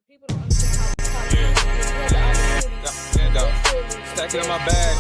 People don't understand how you had the opportunity. Stacking in my bag.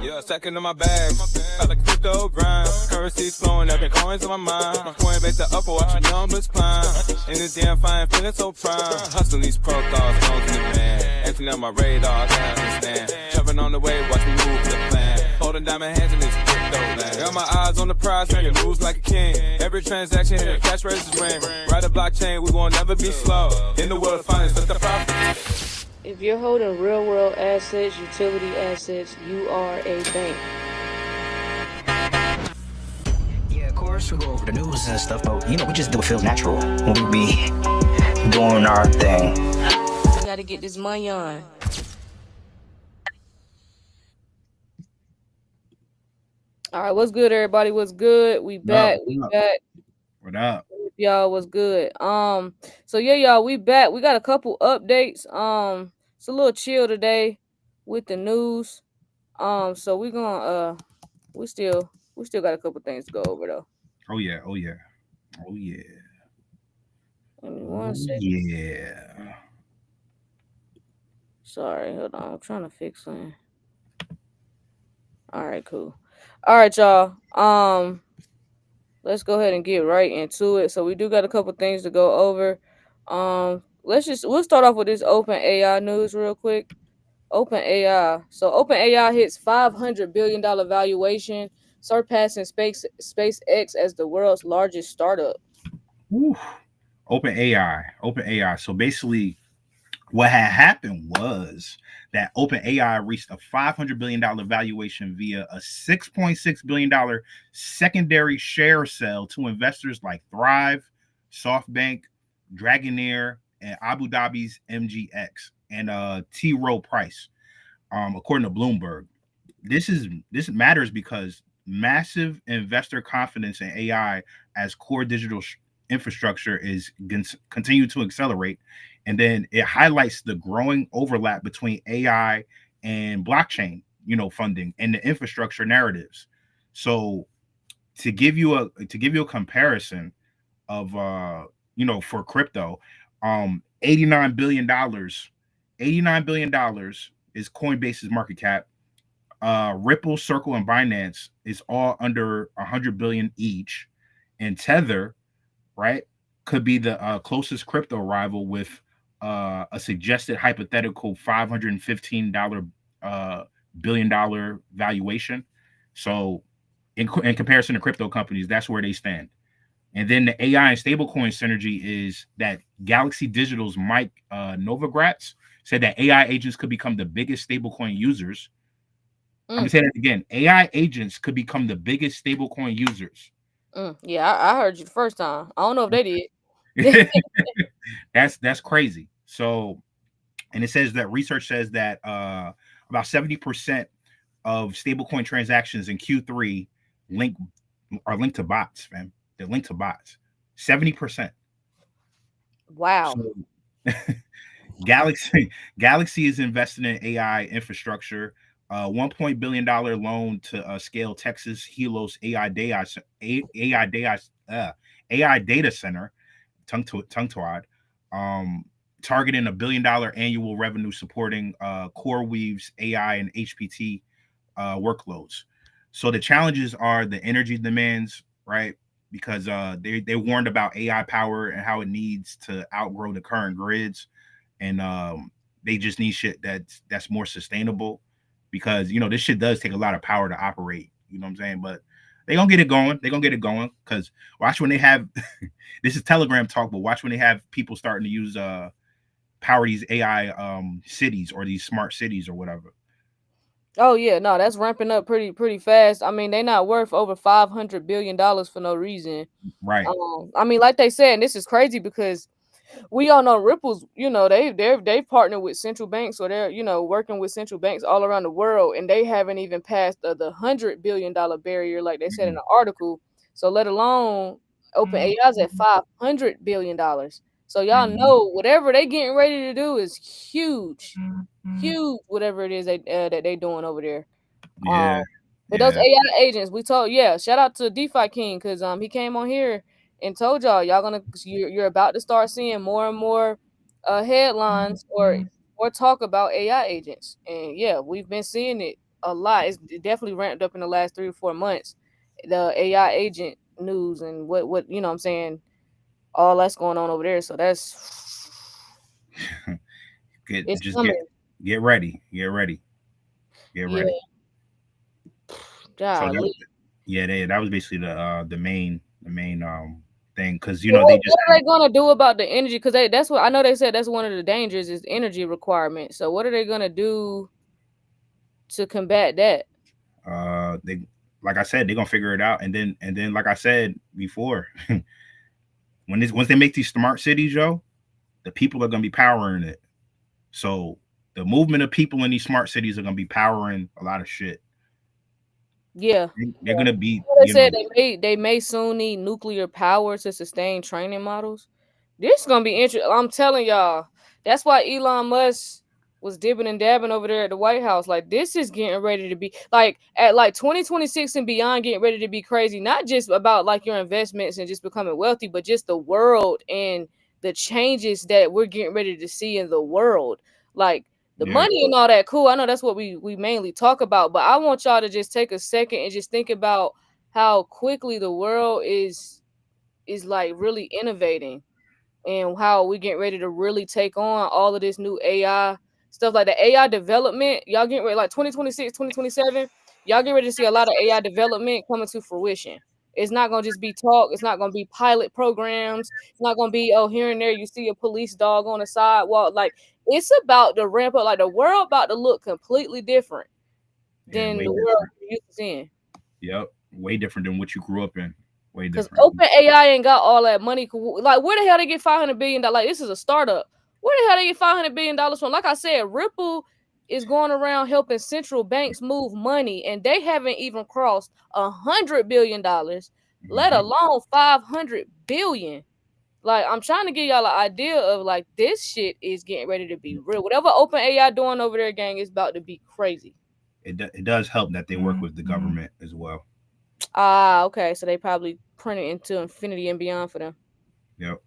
Yeah, stacking in my bag. I like crypto grind. Currency's flowing, every coin's on my mind. My coin base the upper, watch your numbers climb. In this damn fine, feeling so prime. Hustling these protocols, knows in the man. Emptying up my radar, I can't understand. Jumping on the wave, watch me move the plan. Holding diamond hands in this crypto land. Got my eyes on the prize, making moves like a king. Every transaction hit a cash register ring. Ride the blockchain, we won't never be slow. In the world of finance, let the profit. If you're holding real world assets, utility assets, you are a bank. Yeah, of course, we go over the news and stuff, but we just do what feels natural when we be doing our thing. We gotta get this money on. All right, what's good, everybody? What's good? We back. Back. What up? Y'all, what's good? So yeah, y'all, we back. We got a couple updates. It's a little chill today with the news. So we gonna we still got a couple things to go over though. Oh yeah. Give me one second. Yeah. Sorry, hold on. I'm trying to fix something. All right, cool. All right, y'all. Let's go ahead and get right into it. So we do got a couple things to go over. We'll start off with this OpenAI news real quick. OpenAI. So OpenAI hits $500 billion valuation, surpassing SpaceX as the world's largest startup. Ooh. OpenAI. So basically, what had happened was that OpenAI reached a $500 billion valuation via a $6.6 billion secondary share sale to investors like Thrive, SoftBank, Dragonair, and Abu Dhabi's MGX and T. Rowe Price, according to Bloomberg. This matters because massive investor confidence in AI as core digital infrastructure is continue to accelerate. And then it highlights the growing overlap between AI and blockchain, funding and the infrastructure narratives. So to give you a comparison of for crypto, $89 billion is Coinbase's market cap. Ripple, Circle, and Binance is all under 100 billion each, and Tether, right, could be the closest crypto rival with a suggested hypothetical $515 billion valuation. So, in comparison to crypto companies, that's where they stand. And then the AI and stablecoin synergy is that Galaxy Digital's Mike Novogratz said that AI agents could become the biggest stablecoin users. I'm gonna say that again. AI agents could become the biggest stablecoin users. Yeah, I heard you the first time. I don't know if they did. That's crazy. So, and it says that research says that about 70% of stablecoin transactions in Q3 are linked to bots, fam. They're linked to bots. 70%. Wow. So, Galaxy is investing in AI infrastructure. $1 billion loan to scale Texas Helios AI data center, tongue-tied, targeting $1 billion annual revenue supporting CoreWeave's AI and HPT workloads. So the challenges are the energy demands, right? Because they warned about AI power and how it needs to outgrow the current grids, and they just need shit that's more sustainable. Because this shit does take a lot of power to operate. You know what I'm saying? But they're gonna get it going. Because watch when they have this is Telegram talk, but watch when they have people starting to use power these AI cities or these smart cities or whatever. Oh yeah, no, that's ramping up pretty fast. I mean, they're not worth over $500 billion for no reason. Right. I mean, like they said, and this is crazy because we all know Ripple's, they've partnered with central banks, or they're, working with central banks all around the world, and they haven't even passed the $100 billion barrier, like they said in the article. So let alone OpenAI's at $500 billion. So y'all know whatever they getting ready to do is huge, whatever it is that they doing over there. Yeah. But those AI agents, shout out to DeFi King because he came on here and told you're about to start seeing more and more headlines or talk about AI agents. And yeah, we've been seeing it a lot. It definitely ramped up in the last 3 or 4 months. The AI agent news and what you know what I'm saying, all that's going on over there. So that's it's Just coming. get ready. Get ready. Get Yeah, ready. So golly. that was basically the main thing, because So they what just are they gonna do about the energy? Because that's what I know. They said that's one of the dangers is energy requirement. So what are they gonna do to combat that? they, like I said, they're gonna figure it out, and then like I said before, once they make these smart cities, the people are gonna be powering it. So the movement of people in these smart cities are gonna be powering a lot of shit. Yeah. They're gonna be, They said they may soon need nuclear power to sustain training models. This is gonna be interesting. I'm telling y'all. That's why Elon Musk was dipping and dabbing over there at the White House. Like this is getting ready to be like at like 2026 and beyond, getting ready to be crazy. Not just about like your investments and just becoming wealthy, but just the world and the changes that we're getting ready to see in the world. Like the yeah, money and all that, cool. I know that's what we mainly talk about, but I want y'all to just take a second and just think about how quickly the world is like really innovating and how we get ready to really take on all of this new AI stuff, like the AI development. Y'all getting ready like 2026, 2027. Y'all get ready to see a lot of AI development coming to fruition. It's not gonna just be talk. It's not gonna be pilot programs. It's not gonna be, oh, here and there you see a police dog on the sidewalk. Like it's about to ramp up. Like the world about to look completely different yeah, than way the world different. we're used to seeing. Yep, way different than what you grew up in. Way Cause different. Open AI ain't got all that money. Like, where the hell they get $500 billion? Like, this is a startup. Where the hell they get $500 billion from? Like I said, Ripple is going around helping central banks move money, and they haven't even crossed $100 billion, let Hmm. alone 500 billion. Like, I'm trying to give y'all an idea of like this shit is getting ready to be real. Whatever Open AI doing over there, gang, is about to be crazy. It does help that they work with the government as well. Ah, okay. So they probably print it into infinity and beyond for them. Yep.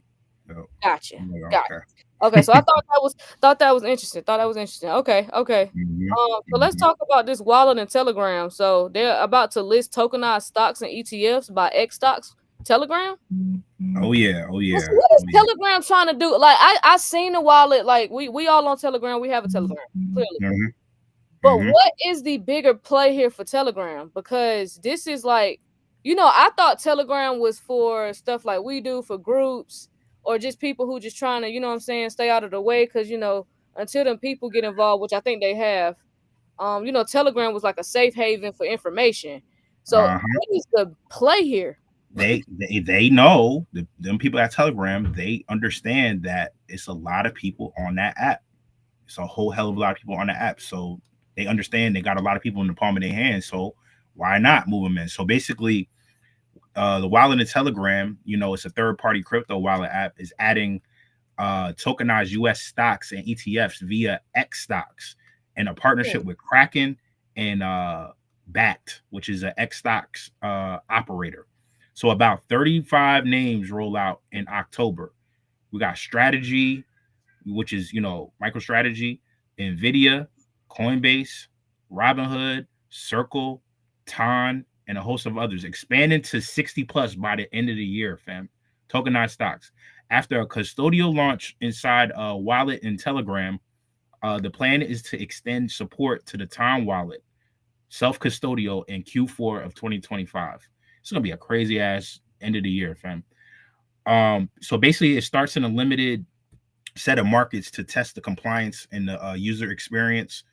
Yep. Gotcha. I'm like, Gotcha. okay. Okay, so I thought that was interesting. Thought that was interesting. Okay, okay. Hmm. So let's Hmm. talk about this wallet and Telegram. So they're about to list tokenized stocks and ETFs by X stocks. Telegram. Oh yeah. Oh What's yeah. what Oh is yeah. Telegram trying to do? Like I seen the wallet. Like we all on Telegram. We have a Telegram clearly. Hmm. But Hmm. what is the bigger play here for Telegram? Because this is like, I thought Telegram was for stuff like we do for groups or just people who just trying to, what I'm saying, stay out of the way. Because, until them people get involved, which I think they have, Telegram was like a safe haven for information. So Uh-huh. what is the play here? They know them people at Telegram. They understand that it's a lot of people on that app. It's a whole hell of a lot of people on the app. So they understand they got a lot of people in the palm of their hands. So why not move them in? So basically, the wallet in Telegram, it's a third party crypto wallet app, is adding tokenized US stocks and ETFs via X stocks in a partnership with Kraken and BAT, which is an X stocks operator. So about 35 names roll out in October. We got Strategy, which is, MicroStrategy, Nvidia, Coinbase, Robinhood, Circle, Ton, and a host of others, expanding to 60 plus by the end of the year, fam. Tokenized stocks. After a custodial launch inside a wallet and Telegram, the plan is to extend support to the Ton wallet, self-custodial, in Q4 of 2025. It's gonna be a crazy ass end of the year, fam. So basically, it starts in a limited set of markets to test the compliance and the user experience,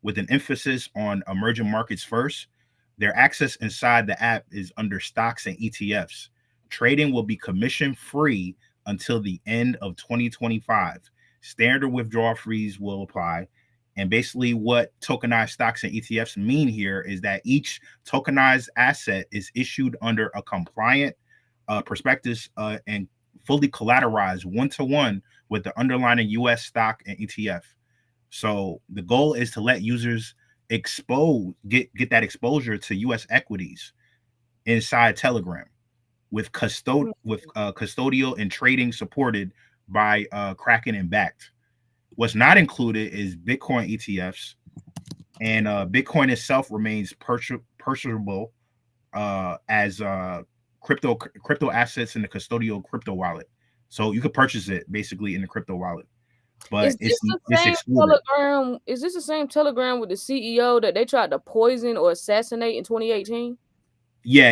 with an emphasis on emerging markets first. Their access inside the app is under stocks and ETFs. Trading will be commission free until the end of 2025. Standard withdrawal fees will apply. And basically, what tokenized stocks and ETFs mean here is that each tokenized asset is issued under a compliant prospectus and fully collateralized one-to-one with the underlying US stock and ETF. So the goal is to let users get that exposure to US equities inside Telegram. with custodial and trading supported by Kraken and backed. What's not included is Bitcoin ETFs, and Bitcoin itself remains purchasable as crypto assets in the custodial crypto wallet. So you could purchase it basically in the crypto wallet, but Is this the it's same excluded. Telegram? Is this the same Telegram with the CEO that they tried to poison or assassinate in 2018? Yeah.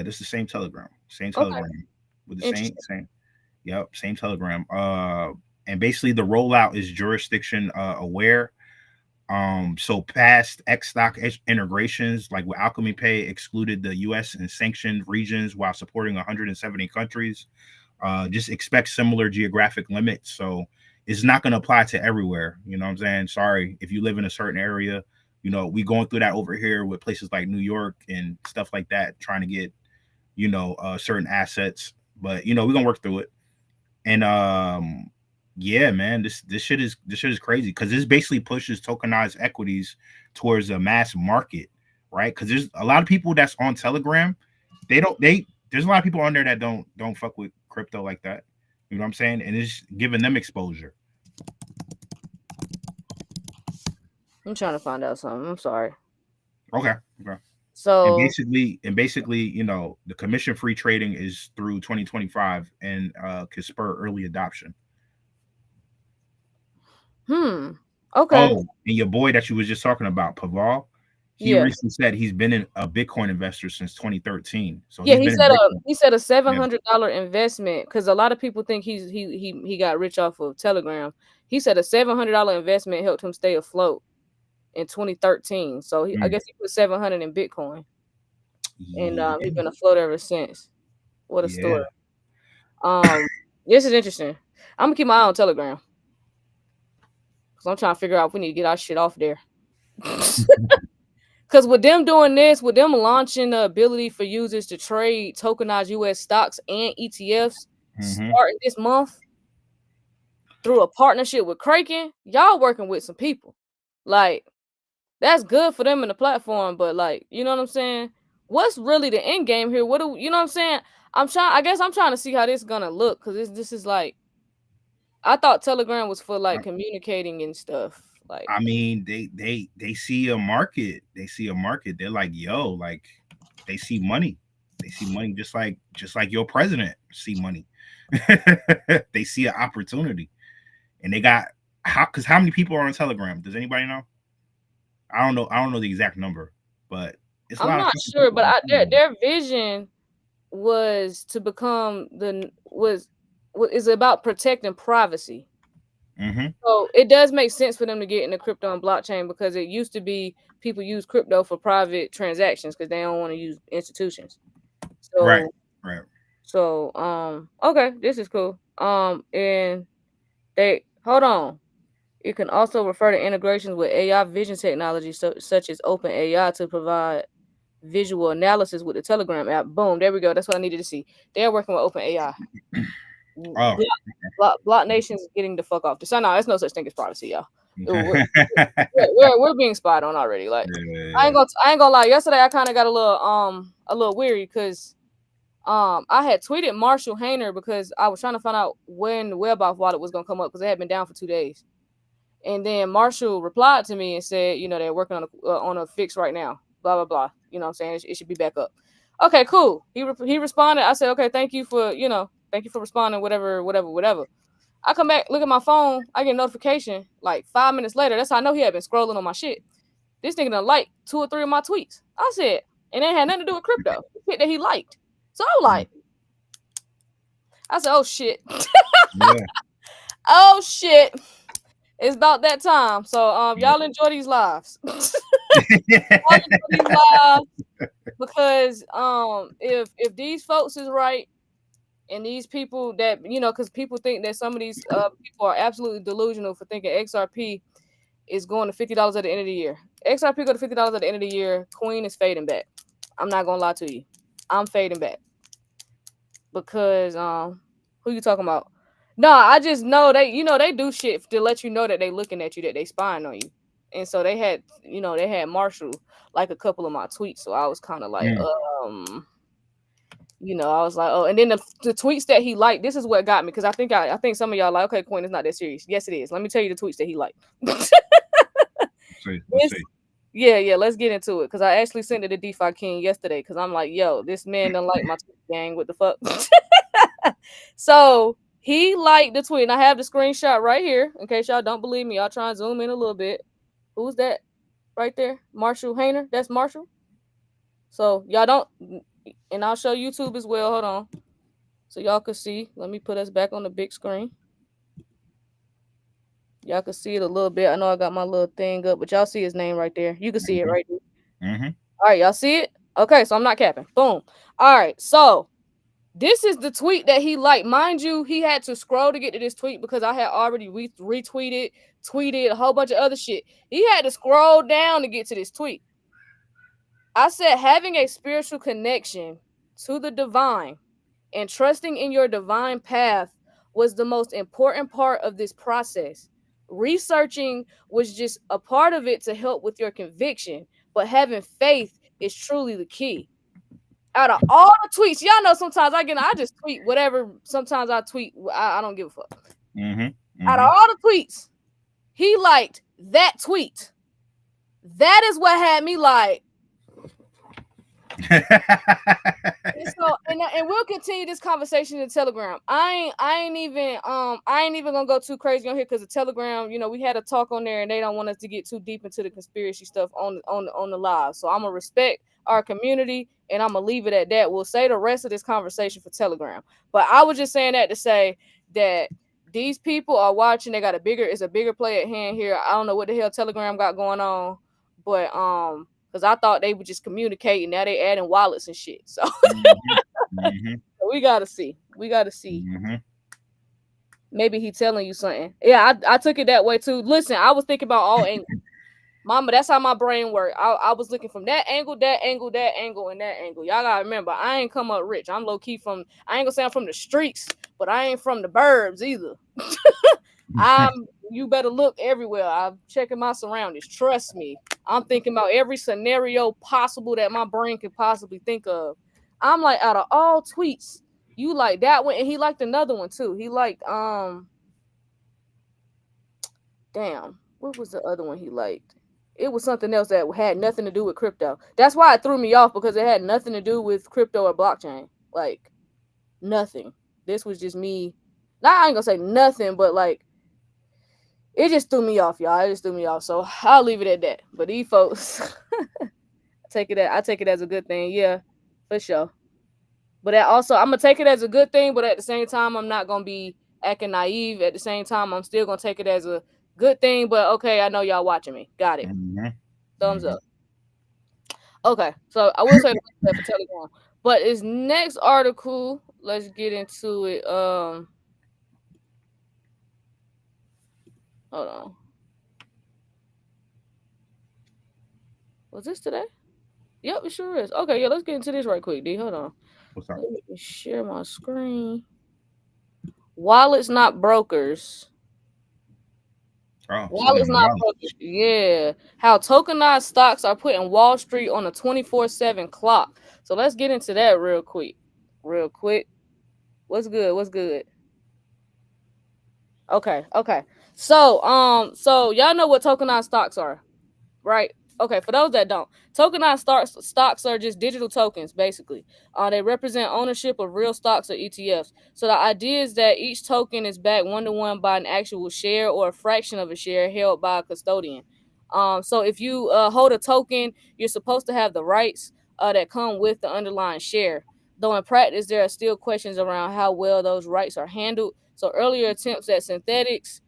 This is the same Telegram, Okay, with the interesting. same. Yep, same Telegram. And basically the rollout is jurisdiction aware. So past X stock integrations, like with Alchemy Pay, excluded the U.S. and sanctioned regions while supporting 170 countries. Just expect similar geographic limits. So it's not going to apply to everywhere. You know what I'm saying? Sorry if you live in a certain area. You know, we going through that over here with places like New York and stuff like that, trying to get certain assets. But we're gonna work through it. And yeah, man, this shit is crazy because this basically pushes tokenized equities towards a mass market, right? Because there's a lot of people that's on Telegram. There's a lot of people on there that don't fuck with crypto like that. You know what I'm saying? And it's giving them exposure. I'm trying to find out something. I'm sorry. Okay. So And basically, the commission free trading is through 2025 and could spur early adoption. okay. Oh, and your boy that you was just talking about, Paval, he Yeah. recently said he's been a Bitcoin investor since 2013. So Yeah, he's been in Bitcoin. he said a Yeah. $700 investment because a lot of people think he got rich off of Telegram. He said a $700 investment helped him stay afloat in 2013. So I guess he put 700 in Bitcoin, and he's Yeah. been afloat ever since. What a Yeah. story. This is interesting. I'm gonna keep my eye on Telegram because I'm trying to figure out if we need to get our shit off there. Because with them doing this, with them launching the ability for users to trade tokenized US stocks and ETFs starting this month through a partnership with Kraken, y'all working with some people. Like, that's good for them in the platform, but like, you know what I'm saying? What's really the end game here? You know what I'm saying? I guess I'm trying to see how this is gonna look because this is like, I thought Telegram was for like communicating and stuff. Like, I mean, they see a market. They see a market. They're like, yo, like they see money. They see money just like your president see money. They see an opportunity. And they got how many people are on Telegram? Does anybody know? I don't know. I don't know the exact number, but it's a I'm lot of not fucking sure, people but on Telegram. their vision was to become is about protecting privacy. So it does make sense for them to get in the crypto and blockchain because it used to be people use crypto for private transactions because they don't want to use institutions. Right. Okay, this is cool. And they hold on. It can also refer to integrations with AI vision technology such as OpenAI to provide visual analysis with the Telegram app. Boom, there we go. That's what I needed to see. They're working with OpenAI. Oh. BlockNation is getting the fuck off. So no, there's no such thing as privacy, y'all. Okay. We're being spied on already. Like I ain't gonna lie. Yesterday I kind of got a little weary because I had tweeted Marshall Hayner because I was trying to find out when the web off wallet was gonna come up because it had been down for 2 days. And then Marshall replied to me and said, they're working on a fix right now. Blah blah blah. You know what I'm saying? It should be back up. Okay, cool. He responded. I said, okay, thank you for responding. Whatever. I come back, look at my phone. I get a notification like 5 minutes later. That's how I know he had been scrolling on my shit. This nigga done liked 2 or 3 of my tweets. I said, and it had nothing to do with crypto. The shit that he liked. So I said, oh shit. Yeah. Oh shit. It's about that time. So y'all enjoy these lives. Y'all enjoy these lives because if these folks is right and these people that because people think that some of these people are absolutely delusional for thinking XRP is going to $50 at the end of the year. XRP go to $50 at the end of the year. Kween is fading back. I'm not gonna lie to you. I'm fading back because who you talking about? No, I just know they do shit to let you know that they looking at you, that they spying on you. And so they had Marshall like a couple of my tweets. So I was kind of like, You know, I was like, oh, and then the tweets that he liked, this is what got me, because I think some of y'all like, okay, Queen, it's not that serious. Yes, it is. Let me tell you the tweets that he liked. Let's see. Yeah, let's get into it, because I actually sent it to DeFi King yesterday, because I'm like, yo, this man don't like my tweet gang. What the fuck? So he liked the tweet, and I have the screenshot right here in case y'all don't believe me. Y'all try and zoom in a little bit. Who's that right there? Marshall Hayner. That's Marshall. So y'all don't, and I'll show YouTube as well. Hold on, so y'all can see. Let me put us back on the big screen. Y'all can see it a little bit. I know I got my little thing up, but y'all see his name right there. You can see it right there. Mm-hmm. All right, y'all see it? Okay, so I'm not capping. Boom. All right, so this is the tweet that he liked. Mind you, he had to scroll to get to this tweet because I had already retweeted, tweeted a whole bunch of other shit. He had to scroll down to get to this tweet. I said, having a spiritual connection to the divine and trusting in your divine path was the most important part of this process. Researching was just a part of it to help with your conviction, but having faith is truly the key. Out of all the tweets, y'all know sometimes I just tweet whatever. Sometimes I tweet, I don't give a fuck. Mm-hmm. Out of all the tweets, he liked that tweet. That is what had me like. And so and we'll continue this conversation in Telegram. I ain't even gonna go too crazy on here because the Telegram, you know, we had a talk on there and they don't want us to get too deep into the conspiracy stuff on the live. So I'm gonna respect our community and I'm gonna leave it at that. We'll say the rest of this conversation for Telegram. But I was just saying that to say that these people are watching. They got it's a bigger play at hand here. I don't know what the hell Telegram got going on, but because I thought they would just communicate, and now they adding wallets and shit. So, so we gotta see. Mm-hmm. Maybe he telling you something. Yeah, I took it that way too. Listen, I was thinking about all angles. Mama, that's how my brain worked. I was looking from that angle, and that angle. Y'all gotta remember, I ain't come up rich. I'm low key from. I ain't gonna say I'm from the streets, but I ain't from the burbs either. You better look everywhere. I'm checking my surroundings. Trust me. I'm thinking about every scenario possible that my brain could possibly think of. I'm like, out of all tweets, you like that one, and he liked another one too. He liked damn, what was the other one he liked? It was something else that had nothing to do with crypto. That's why it threw me off, because it had nothing to do with crypto or blockchain. Like nothing. This was just me. Now I ain't gonna say nothing, but like it just threw me off, y'all. It just threw me off. So I'll leave it at that. But these folks, I take it as a good thing. Yeah, for sure. But also, I'm gonna take it as a good thing. But at the same time, I'm not gonna be acting naive. At the same time, I'm still gonna take it as a good thing. But okay, I know y'all watching me. Got it. Thumbs up. Okay, so I will say that for Telegram. But this next article, let's get into it. Hold on. Was this today? Yep, it sure is. Okay, yeah, let's get into this right quick, D. Hold on. What's up? Let me share my screen. Wallets, not brokers. Oh, Wallets, not brokers. Yeah. How tokenized stocks are putting Wall Street on a 24/7 clock. So let's get into that real quick. What's good? Okay. So y'all know what tokenized stocks are, right? Okay, for those that don't, tokenized stocks are just digital tokens, basically. They represent ownership of real stocks or ETFs. So the idea is that each token is backed 1-to-1 by an actual share or a fraction of a share held by a custodian. So if you hold a token, you're supposed to have the rights that come with the underlying share. Though in practice, there are still questions around how well those rights are handled. So earlier attempts at synthetics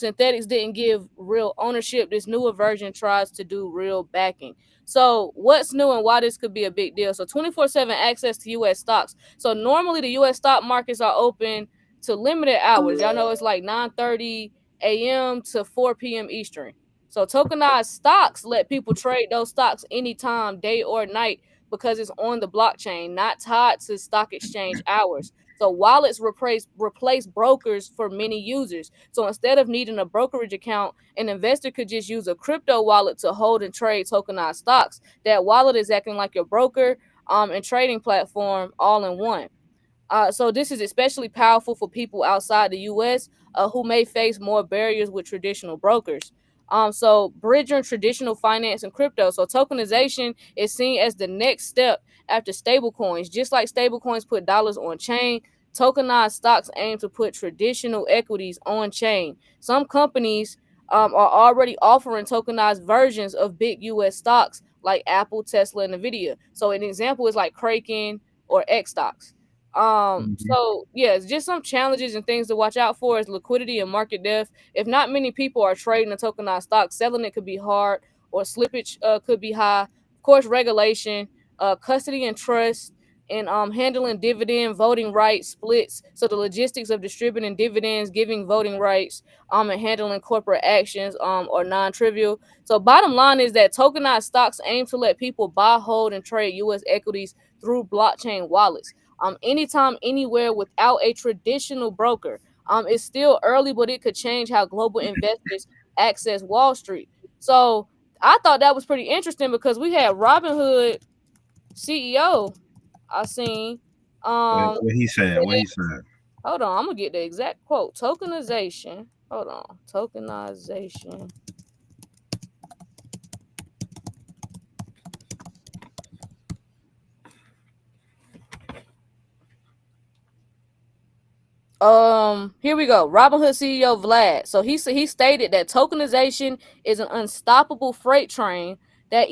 didn't give real ownership. This newer version tries to do real backing. So what's new and why this could be a big deal? So 24/7 access to U.S. stocks. So normally the U.S. stock markets are open to limited hours. Y'all know it's like 9:30 a.m. to 4 p.m. Eastern. So tokenized stocks let people trade those stocks anytime, day or night, because it's on the blockchain, not tied to stock exchange hours. So wallets replace brokers for many users. So instead of needing a brokerage account, an investor could just use a crypto wallet to hold and trade tokenized stocks. That wallet is acting like your broker. and trading platform all in one. So this is especially powerful for people outside the U.S. Who may face more barriers with traditional brokers. So bridging traditional finance and crypto. So tokenization is seen as the next step after stablecoins. Just like stablecoins put dollars on chain, tokenized stocks aim to put traditional equities on chain. Some companies are already offering tokenized versions of big U.S. stocks like Apple, Tesla, and Nvidia. So an example is like Kraken or X stocks. Mhm. So yeah, it's just some challenges and things to watch out for is liquidity and market depth. If not many people are trading a tokenized stock, selling it could be hard or slippage could be high. Of course, regulation, custody and trust, and handling dividend voting rights splits. So the logistics of distributing dividends, giving voting rights, and handling corporate actions are non-trivial. So bottom line is that tokenized stocks aim to let people buy, hold, and trade U.S. equities through blockchain wallets anytime, anywhere without a traditional broker. It's still early, but it could change how global investors access Wall Street. So I thought that was pretty interesting because we had Robinhood CEO I seen. What he said. What Said- he said. hold on, I'm gonna get the exact quote. Tokenization. Hold on. Tokenization. Here we go. Robinhood CEO Vlad. So he stated that tokenization is an unstoppable freight train that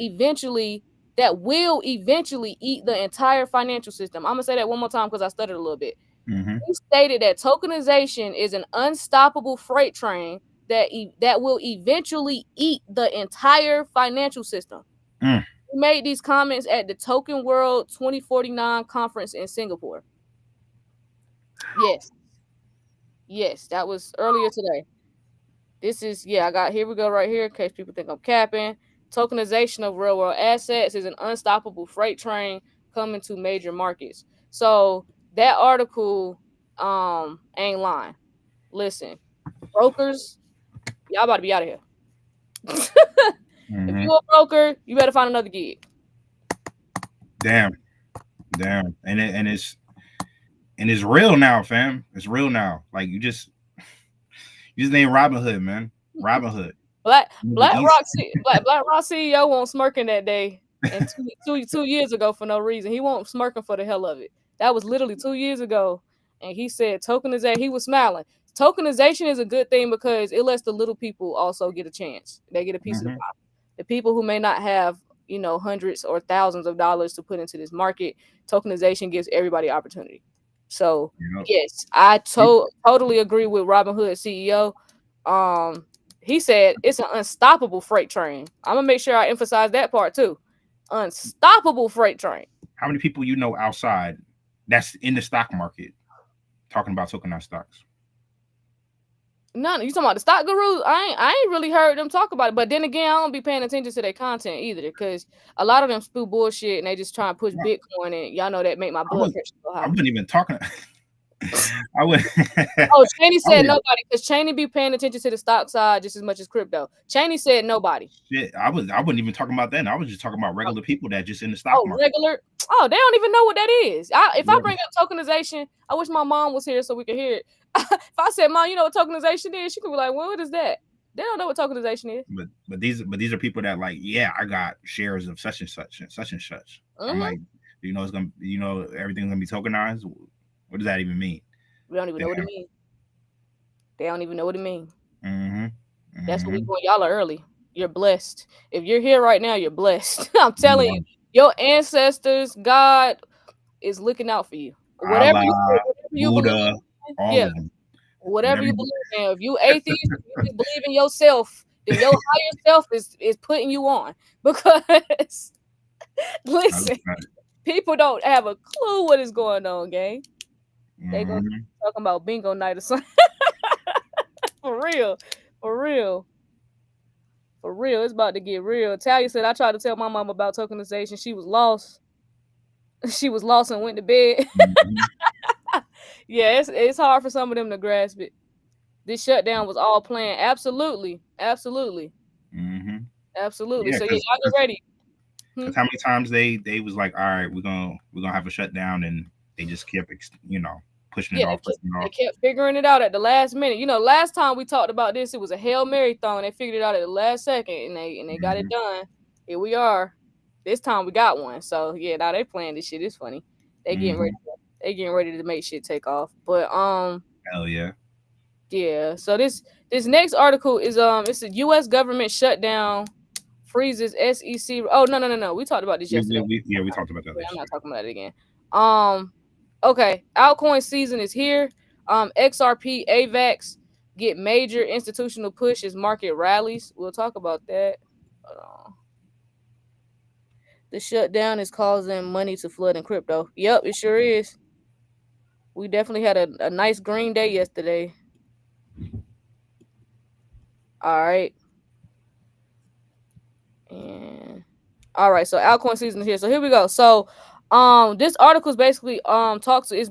will eventually eat the entire financial system. I'm gonna say that one more time because I stuttered a little bit. Mm-hmm. He stated that tokenization is an unstoppable freight train that will eventually eat the entire financial system. Mm. He made these comments at the Token World 2049 conference in Singapore. Yes. Yes, that was earlier today. This is I got here we go right here in case people think I'm capping. Tokenization of real world assets is an unstoppable freight train coming to major markets. So that article ain't lying. Listen, brokers, y'all about to be out of here. If Mm-hmm. you a broker, you better find another gig. Damn. Damn. And it's real now, fam. It's real now. Like you just named Robin Hood, man. Robin Hood. Black Rock CEO won't smirking that day and 2 years ago for no reason. He won't smirking for the hell of it. That was literally 2 years ago, and he said tokenization. He was smiling. Tokenization is a good thing because it lets the little people also get a chance. They get a piece of the Mm-hmm. pie. The people who may not have hundreds or thousands of dollars to put into this market, tokenization gives everybody opportunity. So You yes, I know. totally agree with Robinhood CEO. Um, he said it's an unstoppable freight train. I'm gonna make sure I emphasize that part too. Unstoppable freight train. How many people you know outside that's in the stock market talking about tokenized stocks? None. You talking about the stock gurus? I ain't really heard them talk about it. But then again, I don't be paying attention to their content either because a lot of them spew bullshit and they just try and push No, Bitcoin and y'all know that make my I blood was pressure go I high. wasn't even talking. I would. Oh, Cheney I said would. nobody because Cheney be paying attention to the stock side just as much as crypto. Cheney said nobody. Shit, I wasn't even talking about that. I was just talking about regular people that just in the stock Oh, market. regular. Oh, they don't even know what that is. If I Yeah. bring up tokenization, I wish my mom was here so we could hear it. If I said, "Mom, you know what tokenization is?" She could be like, "Well, what is that?" They don't know what tokenization is. But these are people that like, yeah, I got shares of such and such and such and such. I'm Mm-hmm. like, it's gonna, everything's gonna be tokenized. What does that even mean? We don't even know what it means. They don't even know what it means. Mm-hmm. That's what we Mm-hmm. doing. Y'all are early. You're blessed. If you're here right now, you're blessed. I'm telling You you, are your ancestors, God is looking out for you. Whatever Allah, you believe Buddha, in, all yeah, of them. whatever Whatever. you believe in. If you atheist, if you just believe in yourself, then your higher self is putting you on. Because listen, people don't have a clue what is going on, gang. They gonna Mm-hmm. talking about bingo night or something. For real. For real. For real. It's about to get real. Talia said I tried to tell my mom about tokenization. She was lost. She was lost and went to bed. Mm-hmm. Yeah, it's hard for some of them to grasp it. This shutdown was all planned. Absolutely. Absolutely. Mm-hmm. Absolutely. Yeah, So yeah, because y'all get ready. Because how many times they was like, all right, we're gonna have a shutdown, and they just kept pushing it Yeah, off, pushing it they off. kept figuring it out at the last minute. Last time we talked about this, it was a Hail Mary thrown. They figured it out at the last second, and they got it done. Here we are. This time we got one. So yeah, now they playing this shit. It's funny. They getting ready. They getting ready to make shit take off. But hell yeah. Yeah. So this next article is it's a U.S. government shutdown freezes SEC. Oh no. We talked about this yesterday. We talked about that. I'm not talking about it again. Okay. Altcoin season is here. XRP AVAX get major institutional push as market rallies. We'll talk about that. The shutdown is causing money to flood in crypto. Yep, it sure is. We definitely had a nice green day yesterday. All right. And all right, so altcoin season is here. So here we go. So this article is basically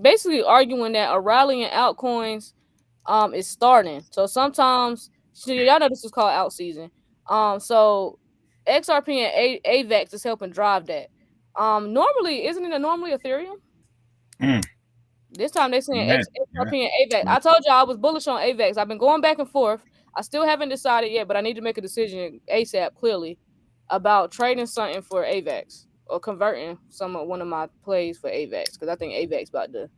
basically arguing that a rally in altcoins is starting. So sometimes y'all know this is called out season. So XRP and AVAX is helping drive that. Normally, isn't it normally Ethereum? This time they're saying XRP and AVAX. I told y'all I was bullish on AVAX. I've been going back and forth. I still haven't decided yet, but I need to make a decision ASAP clearly about trading something for AVAX or converting one of my plays for AVAX because I think AVAX about to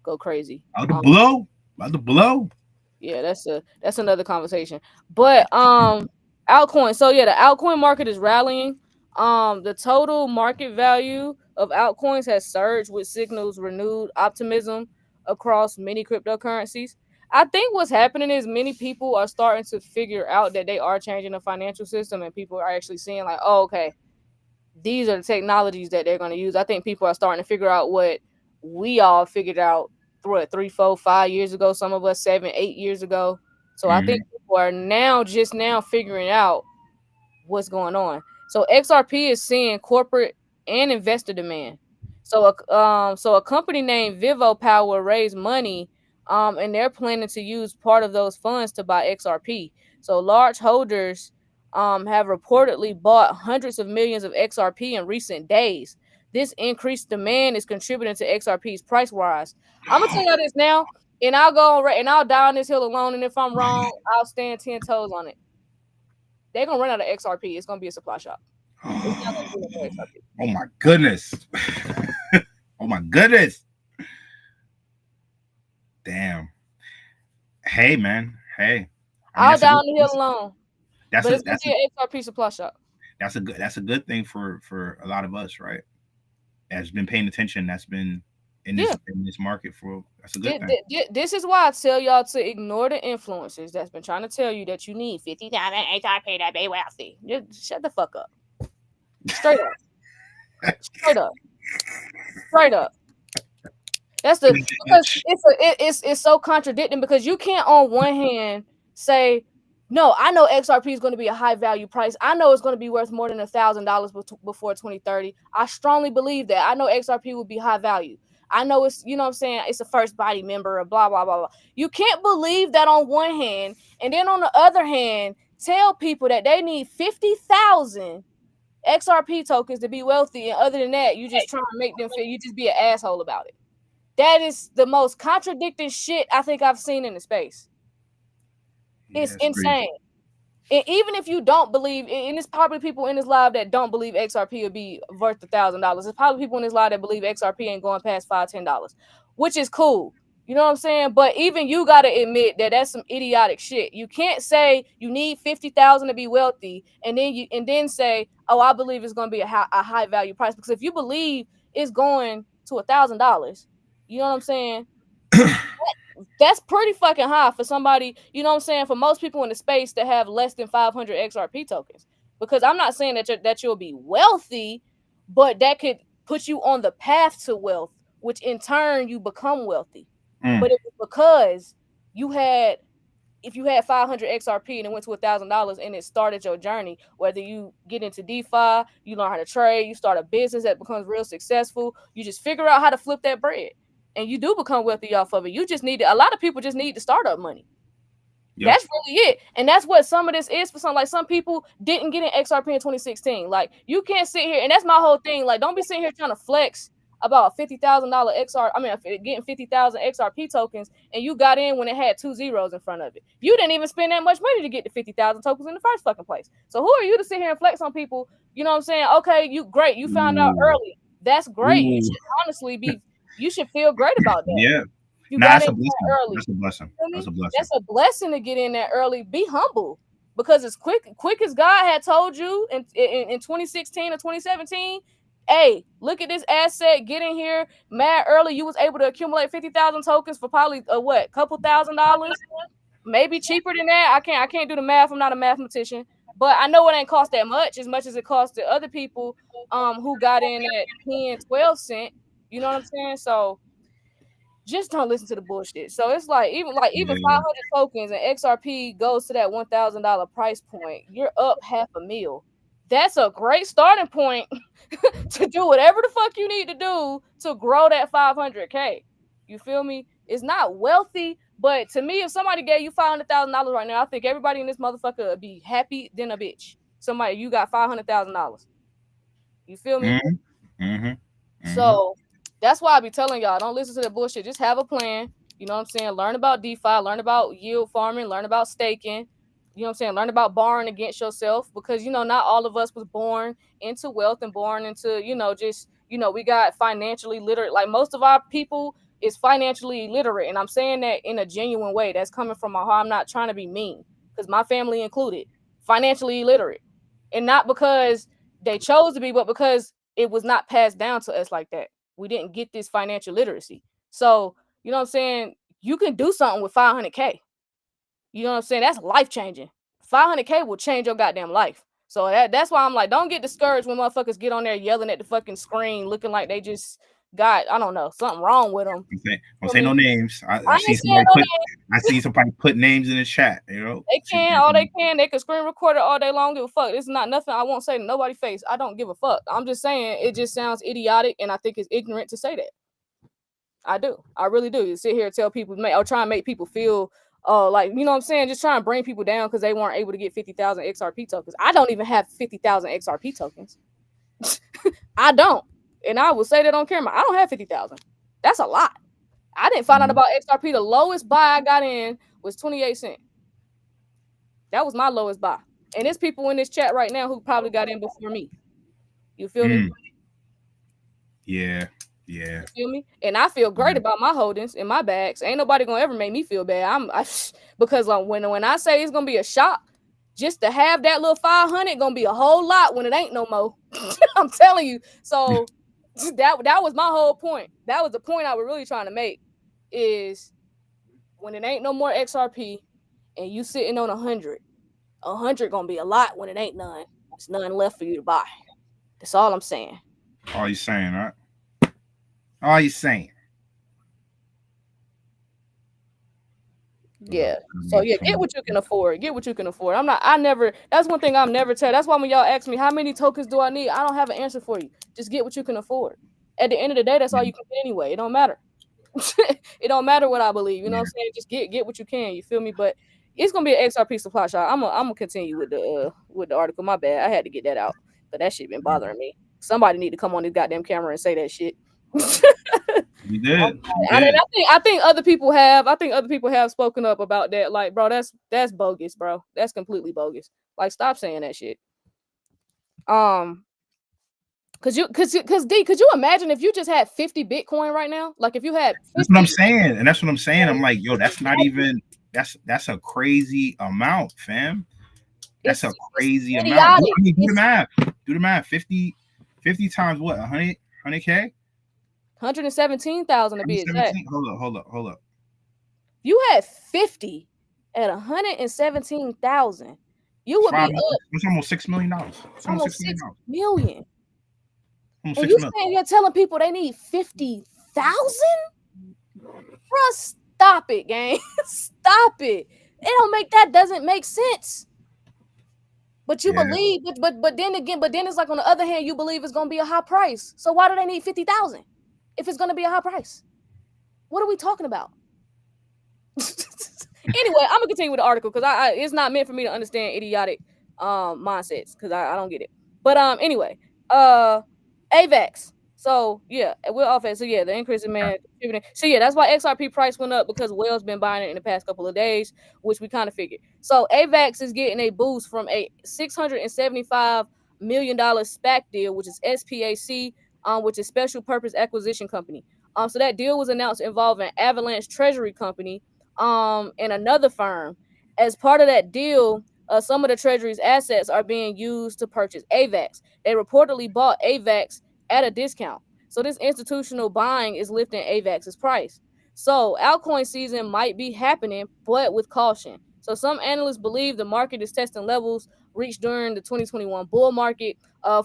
go crazy. About to blow. Yeah, that's another conversation. But altcoin. So yeah, the altcoin market is rallying. The total market value of altcoins has surged, which signals renewed optimism across many cryptocurrencies. I think what's happening is many people are starting to figure out that they are changing the financial system, and people are actually seeing like, oh, okay, these are the technologies that they're going to use. I think people are starting to figure out what we all figured out 3, 4, 5 years ago. Some of us 7, 8 years ago. So I think people are just now figuring out what's going on. So XRP is seeing corporate and investor demand. So a company named Vivo Power raised money, and they're planning to use part of those funds to buy XRP. So large holders have reportedly bought hundreds of millions of XRP in recent days. This increased demand is contributing to XRP's price rise. I'm gonna tell you this now, and I'll go and I'll die on this hill alone. And if I'm wrong, I'll stand 10 toes on it. They're gonna run out of XRP. It's gonna be a supply shop. Oh my goodness. Oh my goodness. Damn. Hey man. Hey. I'll die on the hill alone. That's an XRP supply shop. That's a good thing for a lot of us, right? That's been paying attention. That's been in this market that's a good thing. This is why I tell y'all to ignore the influencers that's been trying to tell you that you need 50,000 XRP to be wealthy. Just shut the fuck up. Straight up. Straight up. That's because it's so contradicting because you can't on one hand say, no, I know XRP is going to be a high value price. I know it's going to be worth more than $1,000 before 2030. I strongly believe that. I know XRP will be high value. I know it's, you know what I'm saying, it's a first body member or blah, blah, blah, blah. You can't believe that on one hand, and then on the other hand, tell people that they need 50,000 XRP tokens to be wealthy. And other than that, you just trying to make them feel, you just be an asshole about it. That is the most contradicting shit I think I've seen in the space. It's insane. And even if you don't believe, and it's probably people in this live that don't believe XRP will be worth $1,000. There's probably people in this live that believe XRP ain't going past $5, $10, which is cool. You know what I'm saying? But even you got to admit that that's some idiotic shit. You can't say you need 50,000 to be wealthy, and then say, oh, I believe it's going to be a high value price. Because if you believe it's going to $1,000, you know what I'm saying? That's pretty fucking high for somebody, you know what I'm saying, for most people in the space that have less than 500 XRP tokens. Because I'm not saying that you'll be wealthy, but that could put you on the path to wealth, which in turn you become wealthy. But it was because if you had 500 XRP and it went to $1,000 and it started your journey, whether you get into DeFi, you learn how to trade, you start a business that becomes real successful, you just figure out how to flip that bread. And you do become wealthy off of it. You just need a lot of people just need the startup money. Yep. That's really it. And that's what some of this is for some. Like, some people didn't get an XRP in 2016. Like, you can't sit here, and that's my whole thing. Like, don't be sitting here trying to flex about $50,000 getting 50,000 XRP tokens, and you got in when it had 2 zeros in front of it. You didn't even spend that much money to get the 50,000 tokens in the first fucking place. So who are you to sit here and flex on people? You know what I'm saying? Okay, you found out early. That's great. You should honestly you should feel great about that. Yeah. You Nah, got that's in a blessing. early. That's a blessing. That's a blessing. That's a blessing to get in there early. Be humble, because it's quick as God had told you in 2016 or 2017. Hey, look at this asset. Get in here mad early. You was able to accumulate 50,000 tokens for probably couple $1,000s, maybe cheaper than that. I can't do the math. I'm not a mathematician, but I know it ain't cost that much as it cost to other people who got in at 10, 12 cent. You know what I'm saying? So just don't listen to the bullshit. So it's like even 500 tokens and XRP goes to that $1,000 price point, you're up $500,000. That's a great starting point to do whatever the fuck you need to do to grow that 500K. You feel me? It's not wealthy, but to me, if somebody gave you $500,000 right now, I think everybody in this motherfucker would be happy than a bitch. Somebody, you got $500,000. You feel me? So that's why I be telling y'all, don't listen to that bullshit. Just have a plan. You know what I'm saying? Learn about DeFi, learn about yield farming, learn about staking. You know what I'm saying? Learn about borrowing against yourself, because, not all of us was born into wealth and born into, we got financially literate. Like, most of our people is financially illiterate. And I'm saying that in a genuine way. That's coming from my heart. I'm not trying to be mean, because my family included, financially illiterate. And not because they chose to be, but because it was not passed down to us like that. We didn't get this financial literacy. So, you know what I'm saying? You can do something with 500K. You know what I'm saying? That's life changing. 500K will change your goddamn life. So that's why I'm like, don't get discouraged when motherfuckers get on there yelling at the fucking screen, looking like they just got, I don't know, something wrong with them. Don't say no names. I see somebody put names in the chat. They can, all they can. They can screen record it all day long. Give a fuck. This is not nothing I won't say to nobody's face. I don't give a fuck. I'm just saying it just sounds idiotic, and I think it's ignorant to say that. I do. I really do. You sit here and tell people, or try and make people feel like, you know what I'm saying, just try and bring people down because they weren't able to get 50,000 XRP tokens. I don't even have 50,000 XRP tokens. I don't. And I will say that on camera. I don't have 50,000. That's a lot. I didn't find out about XRP. The lowest buy I got in was 28 cents. That was my lowest buy. And there's people in this chat right now who probably got in before me. You feel me? Yeah. You feel me? And I feel great about my holdings in my bags. Ain't nobody gonna ever make me feel bad. Because when I say it's gonna be a shock, just to have that little 500 gonna be a whole lot when it ain't no more. I'm telling you. So that was my whole point. That was the point I was really trying to make, is when it ain't no more XRP and you sitting on 100 gonna be a lot when it ain't none. There's none left for you to buy. That's all I'm saying. All you saying, right? All you saying. Yeah. So yeah, get what you can afford. Get what you can afford. That's one thing I'm never tell. That's why when y'all ask me how many tokens do I need, I don't have an answer for you. Just get what you can afford. At the end of the day, that's all you can get anyway. It don't matter. It don't matter what I believe. You know what I'm saying? Just get what you can. You feel me? But it's gonna be an XRP supply shot. I'm gonna continue with the article. My bad. I had to get that out. But that shit been bothering me. Somebody need to come on this goddamn camera and say that shit. You did. I think other people have. I think other people have spoken up about that. Like, bro, that's bogus, bro. That's completely bogus. Like, stop saying that shit. Could you imagine if you just had 50 Bitcoin right now? Like, if you had 50, that's what I'm saying. And that's what I'm saying. I'm like, yo, that's not even that's a crazy amount, fam. That's a crazy amount. I mean, do the math. Do the math. 50 times what? 100K? 117,000 to be exact. Hold up. You had 50 at 117,000. You would be up. It's almost $6 million. It's almost $6 million. And you saying you're telling people they need 50,000? Bro, stop it, gang. Stop it. That doesn't make sense. But you believe, but then it's like, on the other hand, you believe it's gonna be a high price. So why do they need 50,000 if it's gonna be a high price? What are we talking about? Anyway, I'm gonna continue with the article because I it's not meant for me to understand idiotic mindsets because I don't get it. But anyway, AVAX. So yeah, we're off it. So yeah, the increase in man contributing. So yeah, that's why XRP price went up because Whale's been buying it in the past couple of days, which we kind of figured. So AVAX is getting a boost from a $675 million SPAC deal, which is SPAC, which is Special Purpose Acquisition Company. So that deal was announced involving Avalanche Treasury Company, and another firm. As part of that deal, some of the Treasury's assets are being used to purchase AVAX. They reportedly bought AVAX at a discount. So this institutional buying is lifting AVAX's price. So altcoin season might be happening, but with caution. So some analysts believe the market is testing levels reached during the 2021 bull market.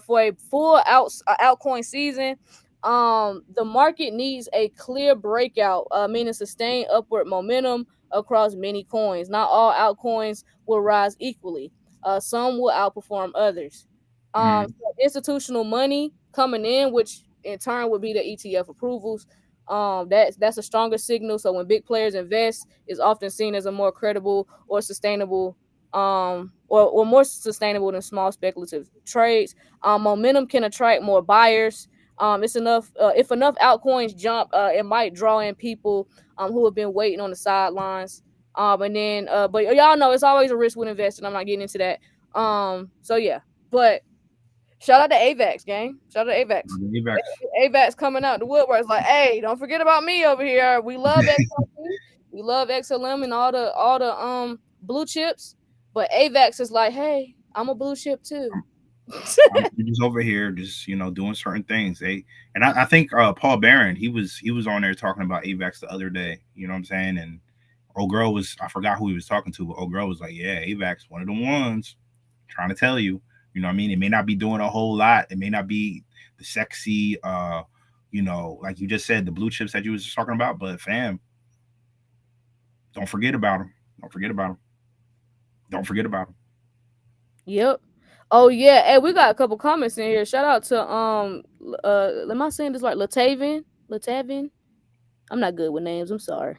For a full altcoin season, the market needs a clear breakout, meaning sustained upward momentum across many coins. Not all altcoins will rise equally. Some will outperform others. So institutional money coming in, which in turn would be the ETF approvals. That's a stronger signal. So when big players invest, is often seen as a more credible or sustainable, or more sustainable than small speculative trades. Momentum can attract more buyers. It's enough. If enough altcoins jump, it might draw in people who have been waiting on the sidelines. And then, but y'all know it's always a risk with investing. I'm not getting into that. So yeah, but shout out to AVAX, gang. Shout out to AVAX. AVAX coming out the woodwork. It's like, hey, don't forget about me over here. We love XRP, we love XLM and all the blue chips. But AVAX is like, hey, I'm a blue chip too. I'm just over here, just doing certain things. I think Paul Barron, he was on there talking about AVAX the other day. You know what I'm saying? And old girl was, I forgot who he was talking to, but old girl was like, yeah, AVAX, one of the ones. Trying to tell you, you know what I mean? It may not be doing a whole lot. It may not be the sexy, like you just said, the blue chips that you was just talking about. But fam, don't forget about them. Don't forget about them. Don't forget about them. Yep. Oh yeah. Hey, we got a couple comments in here. Shout out to am I saying this like Latavin? Latavin? I'm not good with names. I'm sorry.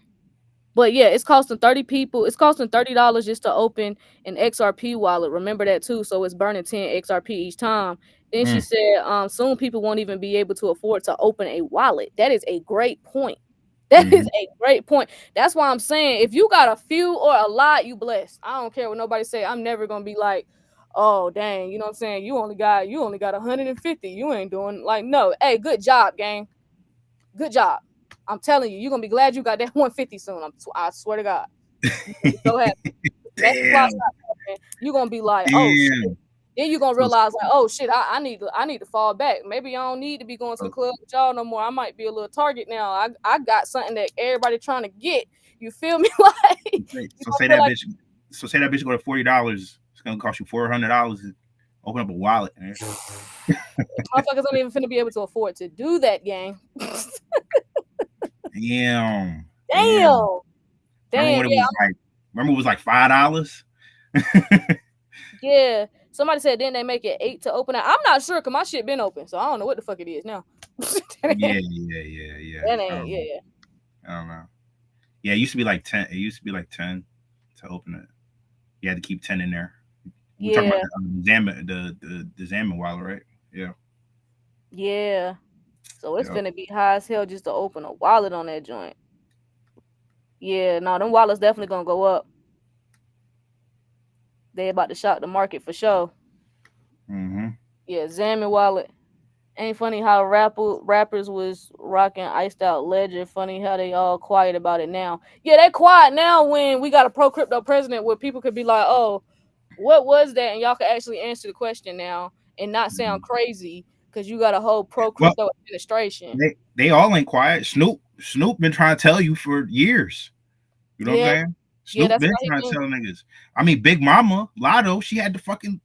But yeah, it's costing 30 people. It's costing $30 just to open an XRP wallet. Remember that too. So it's burning 10 XRP each time. Then she said, soon people won't even be able to afford to open a wallet. That is a great point. That is a great point. That's why I'm saying if you got a few or a lot, you blessed. I don't care what nobody say. I'm never gonna be like, oh dang, you know what I'm saying? You only got 150. You ain't doing like no. Hey, good job, gang. Good job. I'm telling you, you're gonna be glad you got that 150 soon. I swear to God. So happy. You're gonna be like, oh shit. Then you're gonna realize like, oh shit, I need to fall back. Maybe I don't need to be going to the club with y'all no more. I might be a little target now. I got something that everybody trying to get. You feel me? Like say that bitch go to $40. It's gonna cost you $400 to open up a wallet. Motherfuckers don't even finna be able to afford to do that, gang. Damn. Remember when it was like $5? Yeah. Somebody said then they make it 8 to open it. I'm not sure because my shit been open, so I don't know what the fuck it is now. Yeah. That ain't, yeah. I don't know. Yeah, it used to be like 10. It used to be like 10 to open it. You had to keep 10 in there. We're talking about the Xamarin wallet, right? Yeah. Yeah. So it's gonna be high as hell just to open a wallet on that joint. Yeah, no, them wallets definitely gonna go up. They about to shock the market for sure. Yeah, Xamarin wallet. Ain't funny how rappers was rocking iced out Ledger. Funny how they all quiet about it now. Yeah, they quiet now when we got a pro crypto president where people could be like, oh, what was that? And y'all can actually answer the question now and not sound crazy because you got a whole pro crypto administration. They all ain't quiet. Snoop been trying to tell you for years. You know what I'm saying? Snoop been trying to tell niggas. I mean, Big Mama, Lotto, she had to fucking,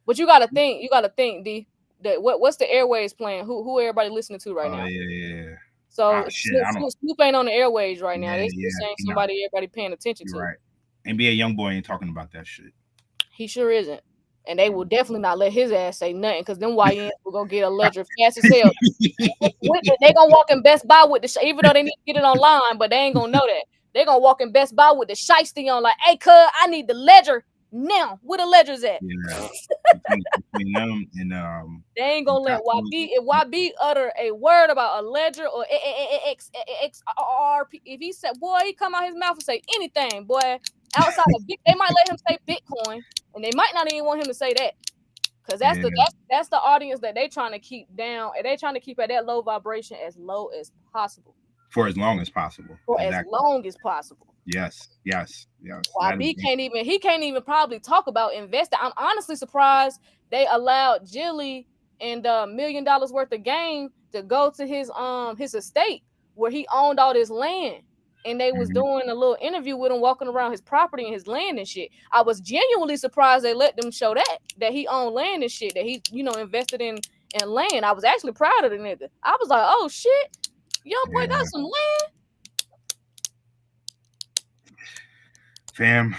But you gotta think, D. That what's the airways playing? Who everybody listening to right now? Yeah. So Snoop ain't on the airways right now. They still saying somebody everybody paying attention to. Right. NBA YoungBoy ain't talking about that shit. He sure isn't. And they will definitely not let his ass say nothing because them YNs will go get a ledger fast as hell. They gonna walk in Best Buy with the even though they need to get it online, but they ain't gonna know that. They're gonna walk in Best Buy with the shiesty on, like, hey, cuz, I need the ledger now. Where the ledger's at? Yeah. Between them and they ain't gonna let YB, if YB utter a word about a ledger or XRP, if he said, boy, he come out his mouth and say anything, boy, outside of they might let him say Bitcoin, and they might not even want him to say that. Because that's the audience that they trying to keep down, and they trying to keep at that low vibration as low as possible. For as long as possible. For as long as possible. Yes. YB can't even probably talk about investing. I'm honestly surprised they allowed Jilly and $1 million worth of game to go to his estate where he owned all this land. And they was doing a little interview with him walking around his property and his land and shit. I was genuinely surprised they let them show that he owned land and shit, that he, invested in land. I was actually proud of the nigga. I was like, oh shit, young boy got some land. Fam,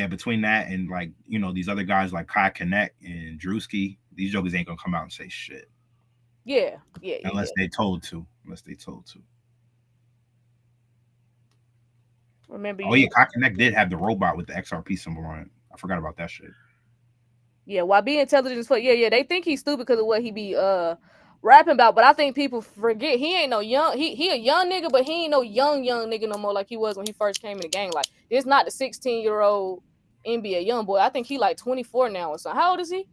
between that and like, these other guys like Kai Connect and Drewski, these jokers ain't gonna come out and say shit. Yeah. Unless they told to. Remember? Kai Connect did have the robot with the XRP symbol on it. I forgot about that shit. Yeah, YB intelligence for they think he's stupid because of what he be rapping about, but I think people forget he ain't no young, he a young nigga, but he ain't no young nigga no more like he was when he first came in the gang. Like, it's not the 16-year-old NBA young boy. I think he like 24 now or something. How old is he?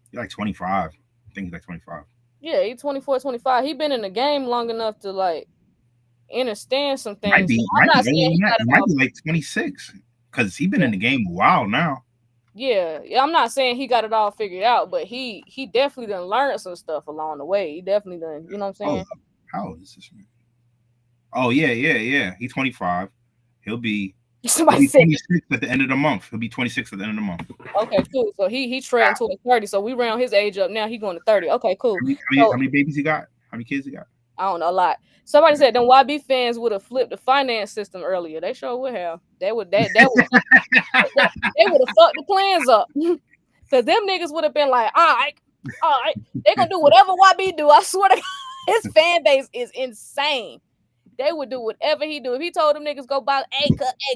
He's like 25. I think he's like 25. Yeah, he's 24, 25. He been in the game long enough to like understand some things. Might be like 26 because he's been in the game a while now. Yeah, I'm not saying he got it all figured out, but he definitely done learned some stuff along the way. He definitely done, you know what I'm saying? How old is this man? Oh, yeah. He's 25. He'll be 26 at the end of the month. He'll be 26 at the end of the month. Okay, cool. So he treading towards 30. So we round his age up now. He going to 30. Okay, cool. How many babies he got? How many kids he got? I don't know, a lot. Somebody said them YB fans would have flipped the finance system earlier. They sure would have. They would have fucked the plans up. Because them niggas would have been like, all right, they gonna do whatever YB do. I swear to God, his fan base is insane. They would do whatever he do. If he told them niggas go buy,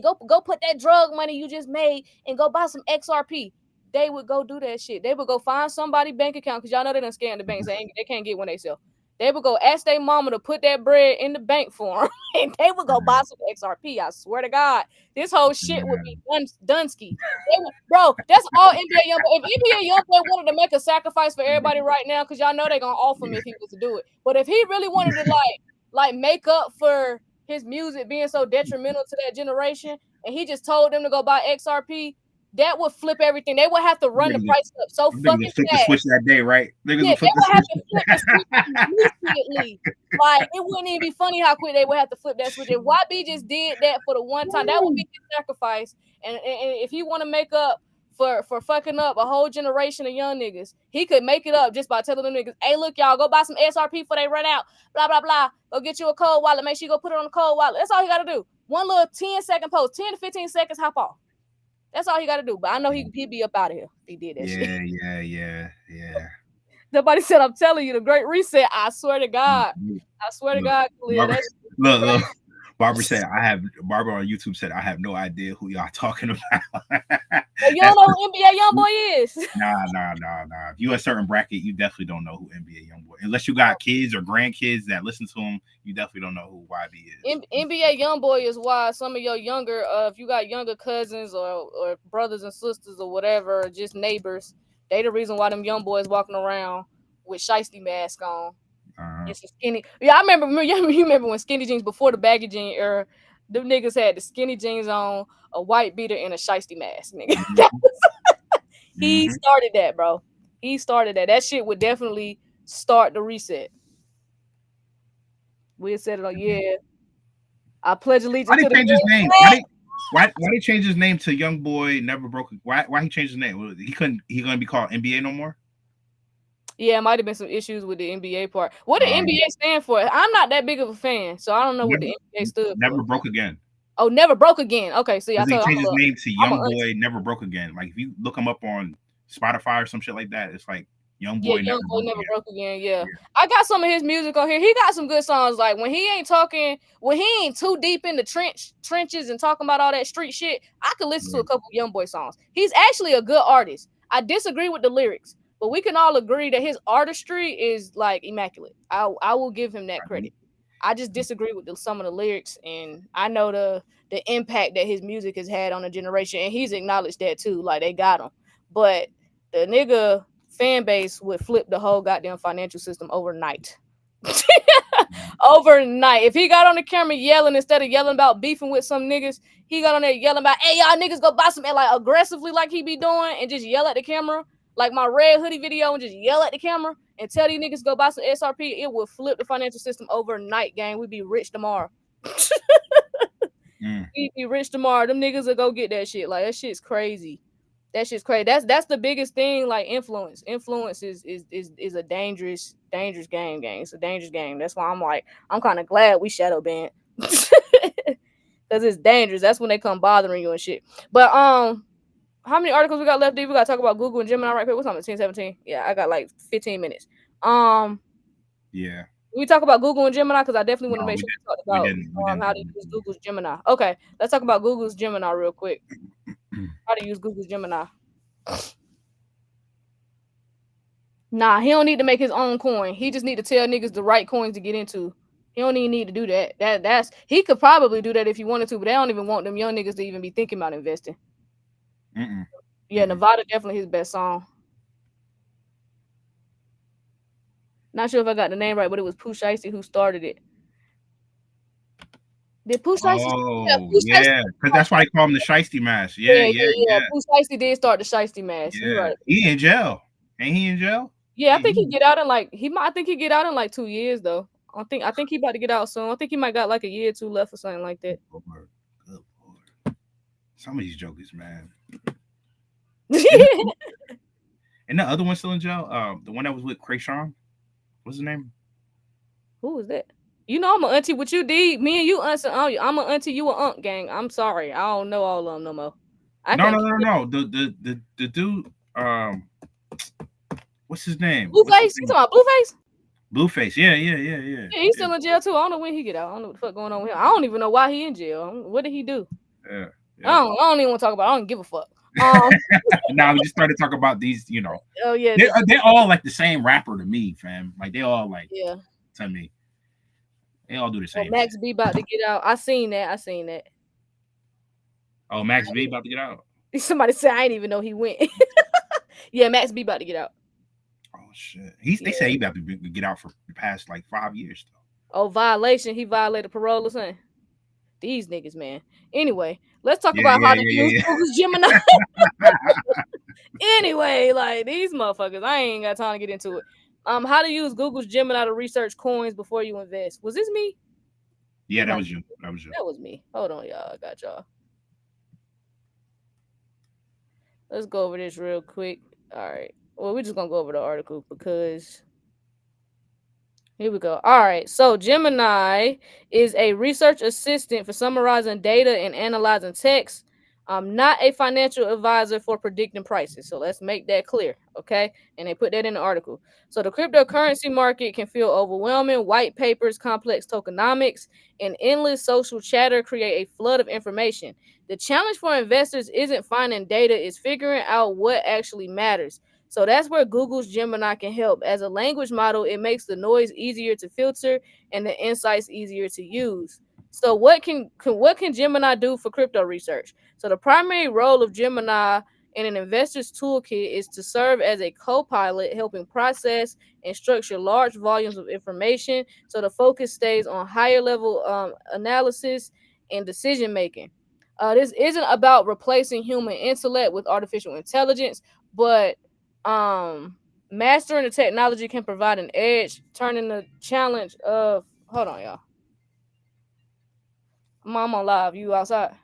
go put that drug money you just made and go buy some XRP, they would go do that shit. They would go find somebody bank account, because y'all know they done scam the banks. They can't get when they sell. They would go ask their mama to put that bread in the bank for them, and they would go buy some XRP. I swear to God, this whole shit would be Dunsky. Bro, that's all NBA young boy. If NBA young boy wanted to make a sacrifice for everybody right now, because y'all know they're gonna off him if he was to do it. But if he really wanted to like make up for his music being so detrimental to that generation, and he just told them to go buy XRP, that would flip everything. They would have to run the price up so fucking fast. The switch that day, right? They would have to flip the switch immediately. Like, it wouldn't even be funny how quick they would have to flip that switch. If YB just did that for the one time, that would be his sacrifice. And if he want to make up for fucking up a whole generation of young niggas, he could make it up just by telling them niggas, hey, look, y'all, go buy some XRP before they run out. Blah, blah, blah. Go get you a cold wallet. Make sure you go put it on the cold wallet. That's all he got to do. One little 10-second post, 10 to 15 seconds, hop off. That's all he got to do. But I know he'd be up out of here if he did that shit. Yeah. Somebody said, I'm telling you, the Great Reset. I swear to God. I swear to God, Khalil. Look. Barbara on YouTube said, I have no idea who y'all talking about. You don't know who NBA Youngboy is. Nah. If you a certain bracket, you definitely don't know who NBA Youngboy. Unless you got kids or grandkids that listen to him, you definitely don't know who YB is. NBA Youngboy is why some of your younger, if you got younger cousins or brothers and sisters or whatever, or just neighbors, they the reason why them young boys walking around with shiesty mask on. It's a skinny. Yeah, I remember. You remember when skinny jeans, before the baggy jean era, them niggas had the skinny jeans on, a white beater, and a shiesty mask. Nigga, he started that, bro. He started that. That shit would definitely start the reset. We said it on. Yeah, I pledge allegiance. Why did he change his name? Why they change his name to Young Boy Never Broke? Why he changed his name? He gonna be called NBA no more? Yeah, it might have been some issues with the NBA part. What did NBA stand for? I'm not that big of a fan, so I don't know what the NBA stood for. Never Broke Again. Oh, Never Broke Again. Okay, so he changed his name to Young Boy Never Broke Again. Like, if you look him up on Spotify or some shit like that, it's like Young Yeah, boy never Young Boy broke Never again. Broke Again. Yeah. Yeah. I got some of his music on here. He got some good songs. Like when he ain't talking, when he ain't too deep in the trenches and talking about all that street shit, I could listen to Yeah. a couple Young Boy songs. He's actually a good artist. I disagree with the lyrics, but we can all agree that his artistry is like immaculate. I will give him that credit. I just disagree with some of the lyrics, and I know the impact that his music has had on a generation, and he's acknowledged that too. Like they got him, but the nigga fan base would flip the whole goddamn financial system overnight. Overnight. If he got on the camera yelling instead of yelling about beefing with some niggas, he got on there yelling about, hey, y'all niggas go buy some, and like aggressively like he be doing, and just yell at the camera, like my red hoodie video, and just yell at the camera and tell these niggas go buy some XRP, it would flip the financial system overnight, gang. We'd be rich tomorrow. Mm. We'd be rich tomorrow. Them niggas will go get that shit. Like that shit's crazy. That shit's crazy. That's the biggest thing. Like influence. Influence is a dangerous game. It's a dangerous game. That's why I'm kind of glad we shadow banned because it's dangerous. That's when they come bothering you and shit. But how many articles we got left? D? We got to talk about Google and Gemini right quick. What's on 10:17? Yeah, I got like 15 minutes. Yeah. We talk about Google and Gemini because I definitely want to No, make we sure didn't. we talk We about didn't. We didn't how talk to about use Google. Google's Gemini. Okay, let's talk about Google's Gemini real quick. How to use Google's Gemini. Nah, he don't need to make his own coin. He just need to tell niggas the right coins to get into. He don't even need to do that. That's he could probably do that if he wanted to, but they don't even want them young niggas to even be thinking about investing. Mm-mm. Yeah, Mm-mm. Nevada definitely his best song. Not sure if I got the name right, but it was Pooh Shiesty who started it. Did Pooh Shiesty? Yeah, Oh, Pooh Shiesty. yeah. Because that's why they call him the Shiesty Mask. Yeah, Yeah, yeah, yeah, yeah. yeah, Pooh Shiesty did start the Shiesty mask. You're yeah. right. He in jail. Ain't he in jail? Yeah, I think he get out in like I think he get out in like 2 years though. I think he about to get out soon. I think he might got like a year or two left or something like that. Good Lord. Good Lord. Some of these jokers, man. And the other one still in jail? The one that was with Krayshawn? What's his name? Who was that? You know I'm an auntie with you, D. Me and you auntie. I'm an auntie, you a aunt gang. I'm sorry. I don't know all of them no more. I No, can't no, keep no, it. no. The dude, what's his name? What's his Blueface? You name? talking about Blueface? Blueface. Yeah, yeah, yeah, yeah. Yeah, he's Yeah, still in jail too. I don't know when he get out. I don't know what the fuck going on with him. I don't even know why he in jail. What did he do? yeah. I don't even want to talk about it. I don't give a fuck. Now we just started talking about these, Oh yeah, they're all like the same rapper to me, fam. Like they all like yeah. to me. They all do the Well, same Max shit. B about to get out. I seen that. Oh, Max B about to get out. Somebody said I didn't even know he went. Yeah, Max B about to get out. Oh shit. They say he about to get out for the past like 5 years though. Oh, violation. He violated parole or something. These niggas, man. Anyway, let's talk Yeah, about how yeah, to yeah, use yeah, Google's Gemini. Anyway, like these motherfuckers, I ain't got time to get into it. How to use Google's Gemini to research coins before you invest. Was this me? Yeah, that was you. That was you. That was me. Hold on, y'all. I got y'all. Let's go over this real quick. All right. Well, we're just gonna go over the article because here we go. All right. So Gemini is a research assistant for summarizing data and analyzing text. Not a financial advisor for predicting prices. So let's make that clear. Okay. And they put that in the article. So the cryptocurrency market can feel overwhelming. White papers, complex tokenomics, and endless social chatter create a flood of information. The challenge for investors isn't finding data, it's figuring out what actually matters. So that's where Google's Gemini can help. As a language model, it makes the noise easier to filter and the insights easier to use. So what can Gemini do for crypto research? So the primary role of Gemini in an investor's toolkit is to serve as a co-pilot, helping process and structure large volumes of information. So the focus stays on higher level analysis and decision making. This isn't about replacing human intellect with artificial intelligence, but mastering the technology can provide an edge, turning the challenge of hold on, y'all. Mom on live. You outside?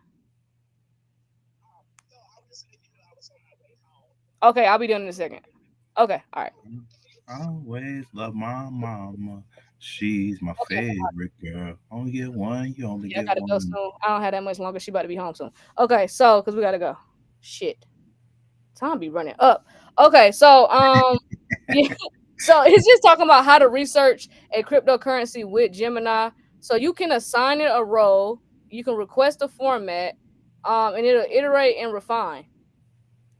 Okay, I'll be done in a second. Okay, all right. I always love my mama. She's my Okay, favorite girl. Only get one, you only yeah, I get gotta go one. soon. I don't have that much longer. She about to be home soon. Okay, so because we gotta go. Shit, time be running up. Okay, so Yeah. So it's just talking about how to research a cryptocurrency with Gemini. So you can assign it a role, you can request a format, and it'll iterate and refine.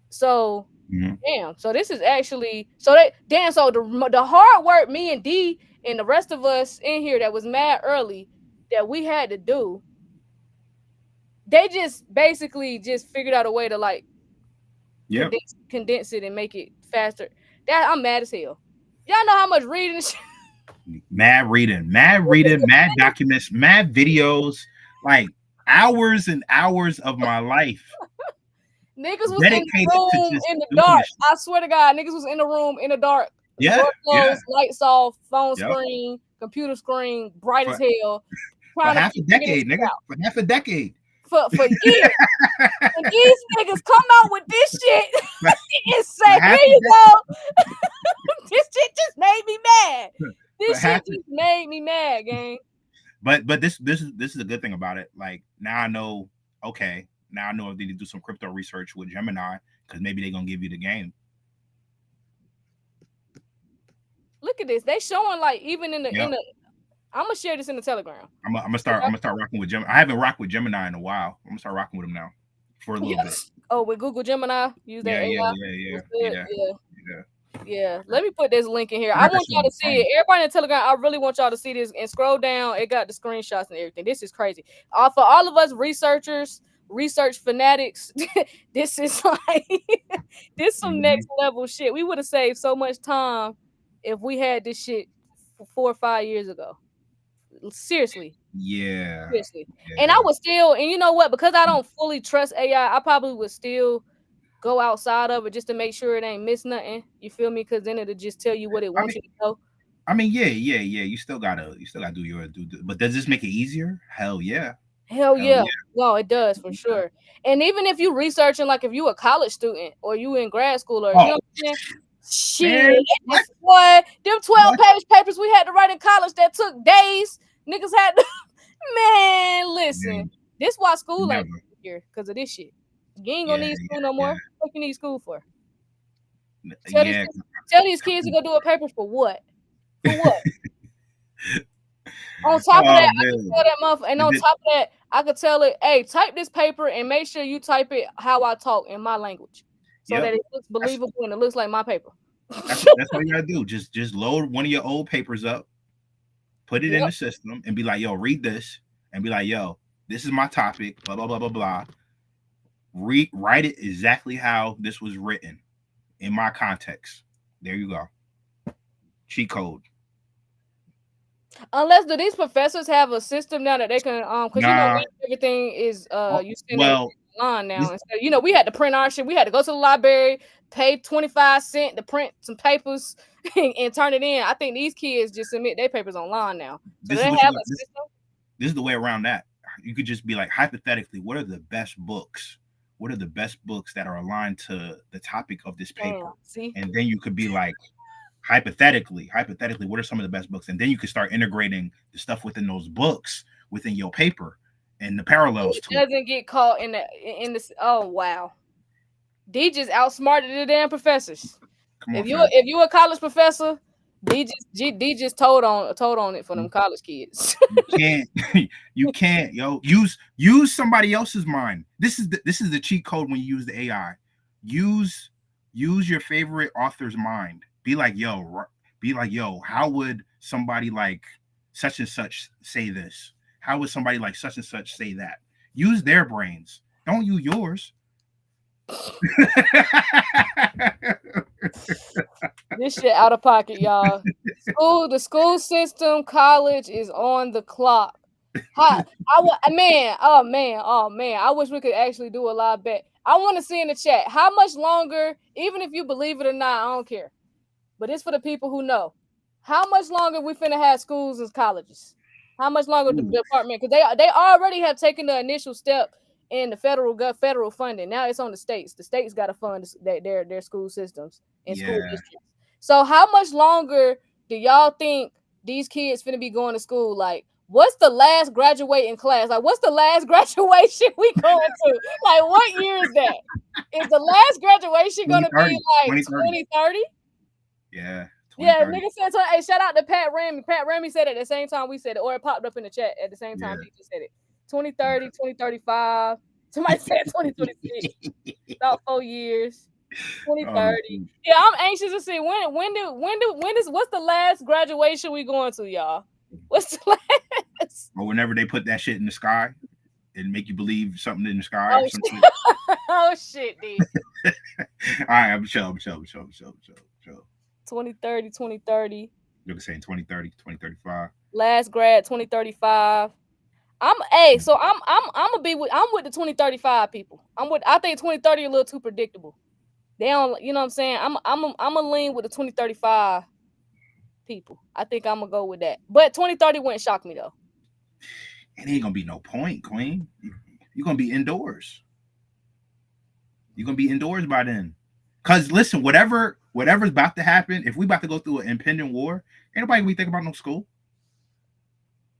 So Mhm. damn. So this is actually so they damn. So the hard work me and D and the rest of us in here that was mad early that we had to do, they just basically just figured out a way to like Yep. condense it and make it faster. That I'm mad as hell. Y'all know how much reading Mad reading, mad documents, mad videos, like hours and hours of my life niggas was in the dedicated to room just in the doing dark. this. I swear to God, niggas was in the room in the dark. Yeah, Door yeah. closed, lights off, phone Yep. screen, computer screen, bright as For, hell. for Trying to half a figure this decade, shit nigga. out. For half a decade. For years. And these niggas come out with this shit and say, For half here a you decade. go. This shit just made me mad. This For half shit just made me mad, gang. But this is a good thing about it. Like now I know, okay, now I know if they need to do some crypto research with Gemini, because maybe they're gonna give you the game. Look at this. They showing like even in Yep. the I'm gonna share this in the Telegram. I'm gonna start rocking with Gemini. I haven't rocked with Gemini in a while. I'm gonna start rocking with them now for a little bit. Oh, with Google Gemini, use that AI. Yeah. Let me put this link in here. I want y'all to see it. Everybody in the Telegram, I really want y'all to see this and scroll down. It got the screenshots and everything. This is crazy. For all of us researchers, research fanatics, this is like this some next level shit. We would have saved so much time if we had this shit 4 or 5 years ago. Seriously. Yeah. Seriously. And I would still, and you know what? Because I don't fully trust AI, I probably would still go outside of it just to make sure it ain't miss nothing. You feel me? Because then it'll just tell you what it wants you to know. I mean, yeah. You still gotta do your but does this make it easier? Hell yeah. Hell yeah. No, it does for sure. And even if you researching, like if you a college student or you in grad school or you know what I'm saying? Shit, boy, them 12-page papers we had to write in college that took days. Niggas had to, man, listen. This why school ain't here because of this shit. You ain't gonna need school no more. What you need school for? Tell these kids to go do a paper for what? For what? On top of that, I can tell that motherfucker, and on top of that, I could tell it, hey, type this paper and make sure you type it how I talk in my language. So that it looks believable and it looks like my paper. That's all you gotta do. Just load one of your old papers up, put it in the system, and be like, yo, read this, and be like, yo, this is my topic, blah blah blah blah blah. Write it exactly how this was written in my context. There you go. Cheat code. Unless do these professors have a system now that they can because you know everything is you send online now instead, you know, we had to print our shit, we had to go to the library, pay 25 cents to print some papers and turn it in. I think these kids just submit their papers online now. So they have a system. This is the way around that. You could just be like, hypothetically, what are the best books? What are the best books that are aligned to the topic of this paper? And then you could be like, hypothetically, what are some of the best books? And then you can start integrating the stuff within those books within your paper and the parallels to it. Doesn't get caught in this. Oh wow, D just outsmarted the damn professors. If you a college professor, D just told on it for them college kids. You can't, yo. Use somebody else's mind. This is the cheat code when you use the AI. Use your favorite author's mind. Be like, yo, how would somebody like such and such say this? How would somebody like such and such say that? Use their brains. Don't use yours. This shit out of pocket, y'all. The school system, college is on the clock. Man, I wish we could actually do a live bet. I want to see in the chat how much longer, even if you believe it or not, I don't care. But it's for the people who know. How much longer we finna have schools and colleges? How much longer the department? Because they already have taken the initial step in the federal funding. Now it's on the states. The states got to fund their school systems and school districts. So how much longer do y'all think these kids finna be going to school? Like, what's the last graduating class? Like, what's the last graduation we going to? Like, what year is that? Is the last graduation going to be like 2030? Yeah. Yeah, 2030. nigga said, hey, shout out to Pat Ramey. Pat Ramey said it at the same time we said it, or it popped up in the chat at the same time Yeah. he just said it. 2030, 2035. Somebody said 2026. About 4 years. 2030. Yeah, I'm anxious to see what's the last graduation we going to, y'all? What's the last? Or whenever they put that shit in the sky and make you believe something in the sky Oh, or something. shit. Oh shit, dude. All right, I'm chill. 2030, 2030. You're saying 2030, 2035. Last grad 2035. I'm with the 2035 people. I think 2030 a little too predictable. They don't, you know what I'm saying? I'm gonna lean with the 2035 people. I think I'm gonna go with that. But 2030 wouldn't shock me though. It ain't gonna be no point, Queen. You're gonna be indoors. You're gonna be indoors by then. Cause listen, whatever's about to happen, if we about to go through an impending war, ain't nobody gonna be thinking about no school.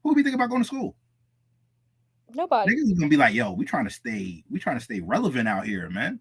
Who will be thinking about going to school? Nobody. Niggas is gonna be like, yo, we trying to stay relevant out here, man.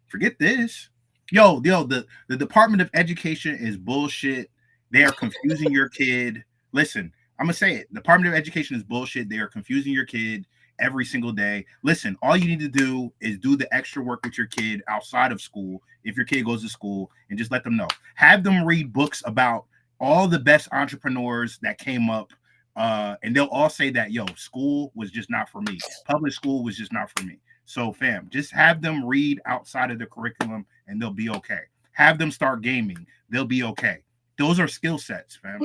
Forget this. Yo, the Department of Education is bullshit. They are confusing your kid. Listen, I'm gonna say it. Department of Education is bullshit. They are confusing your kid every single day. Listen, all you need to do is do the extra work with your kid outside of school. If your kid goes to school, and just let them know. Have them read books about all the best entrepreneurs that came up. And they'll all say that, yo, school was just not for me. Public school was just not for me. So, fam, just have them read outside of the curriculum and they'll be okay. Have them start gaming. They'll be okay. Those are skill sets, fam.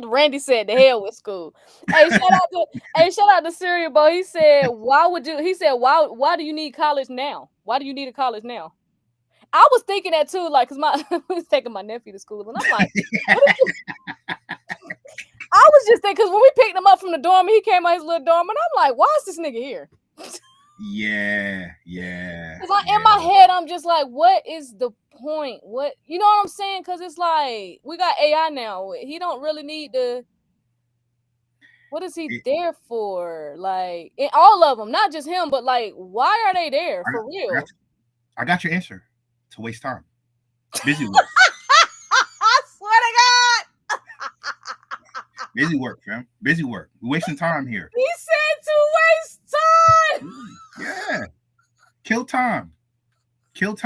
Randy said the hell with school. Hey, shout out to Cereal Boy. He said, why do you need college now? Why do you need a college now? I was thinking that too, like, cause I was taking my nephew to school, and I'm like, I was just thinking, because when we picked him up from the dorm, he came out his little dorm, and I'm like, why is this nigga here? Yeah. Because in my head, I'm just like, what is the point? What, you know what I'm saying? Because it's like, we got AI now. He don't really need to. What is he there for? Like, in all of them, not just him, but like, why are they there for real? I got your answer. To waste time. Busy work. I swear to God. Busy work, fam. Busy work. We're wasting time here. He said to waste time. Yeah. Kill time. Kill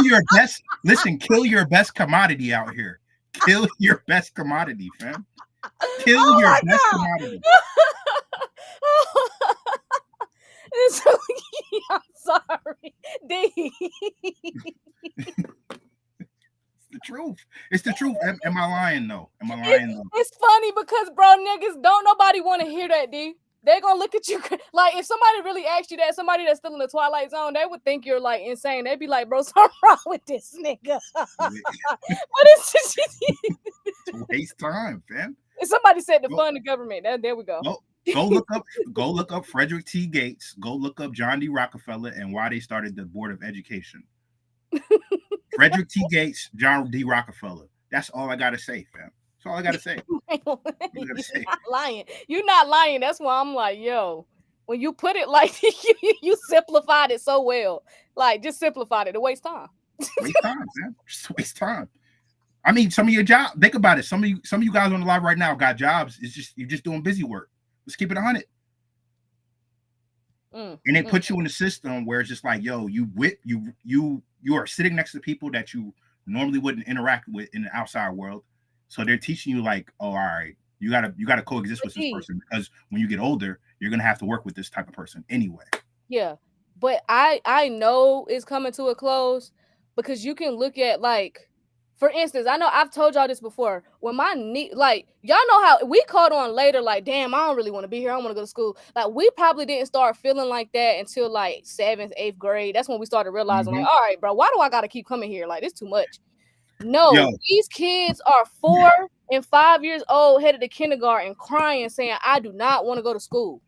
your best. Listen, kill your best commodity out here. Kill your best commodity, fam. Kill your best commodity. I'm sorry. The truth. It's the truth. Am I lying though? It's funny because, bro, niggas don't nobody want to hear that, D. They're gonna look at you like, if somebody really asked you that, somebody that's still in the twilight zone, they would think you're like insane. They'd be like, bro, something wrong with this nigga. What is this? To waste time, fam. If somebody said to fund the government, there we go. Go look up Frederick T. Gates. Go look up John D. Rockefeller and why they started the Board of Education. Frederick T. Gates, John D. Rockefeller. That's all I gotta say, fam. That's all I gotta say. You're not lying. You're not lying. That's why I'm like, yo, when you put it like you simplified it so well. Like, just simplified it to waste time. Waste time, man. Just waste time. I mean, some of your job. Think about it. Some of you guys on the live right now got jobs. It's just you're just doing busy work. Let's keep it 100. And they put you in a system where it's just like, yo, you are sitting next to people that you normally wouldn't interact with in the outside world. So they're teaching you like, oh, all right, you gotta coexist with this person, because when you get older, you're gonna have to work with this type of person anyway. Yeah, but I know it's coming to a close, because you can look at, like, for instance, I know I've told y'all this before. When my knee, like, y'all know how we caught on later, like, damn, I don't really want to be here. I don't want to go to school. Like, we probably didn't start feeling like that until like 7th, 8th grade. That's when we started realizing, like, all right, bro, why do I got to keep coming here? Like, it's too much. No, these kids are 4 and 5 years old, headed to kindergarten, crying, saying, I do not want to go to school.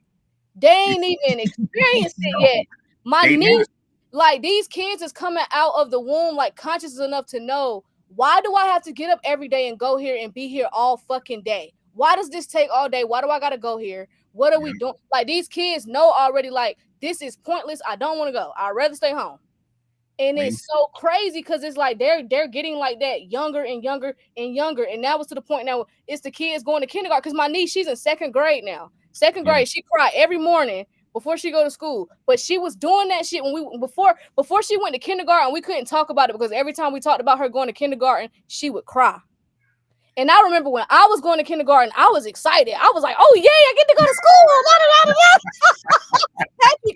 They ain't even experienced it yet. My niece, like, these kids is coming out of the womb, like, conscious enough to know, why do I have to get up every day and go here and be here all fucking day? Why does this take all day? Why do I got to go here? What are we doing? Like, these kids know already, like, this is pointless. I don't want to go. I'd rather stay home. And it's so crazy because it's like they're getting like that younger and younger and younger. And that was to the point now it's the kids going to kindergarten. Because my niece, she's in 2nd grade now. 2nd grade, she cried every morning before she go to school. But she was doing that shit when before she went to kindergarten. We couldn't talk about it because every time we talked about her going to kindergarten, she would cry. And I remember when I was going to kindergarten, I was excited. I was like, "Oh yay, I get to go to school!" Happy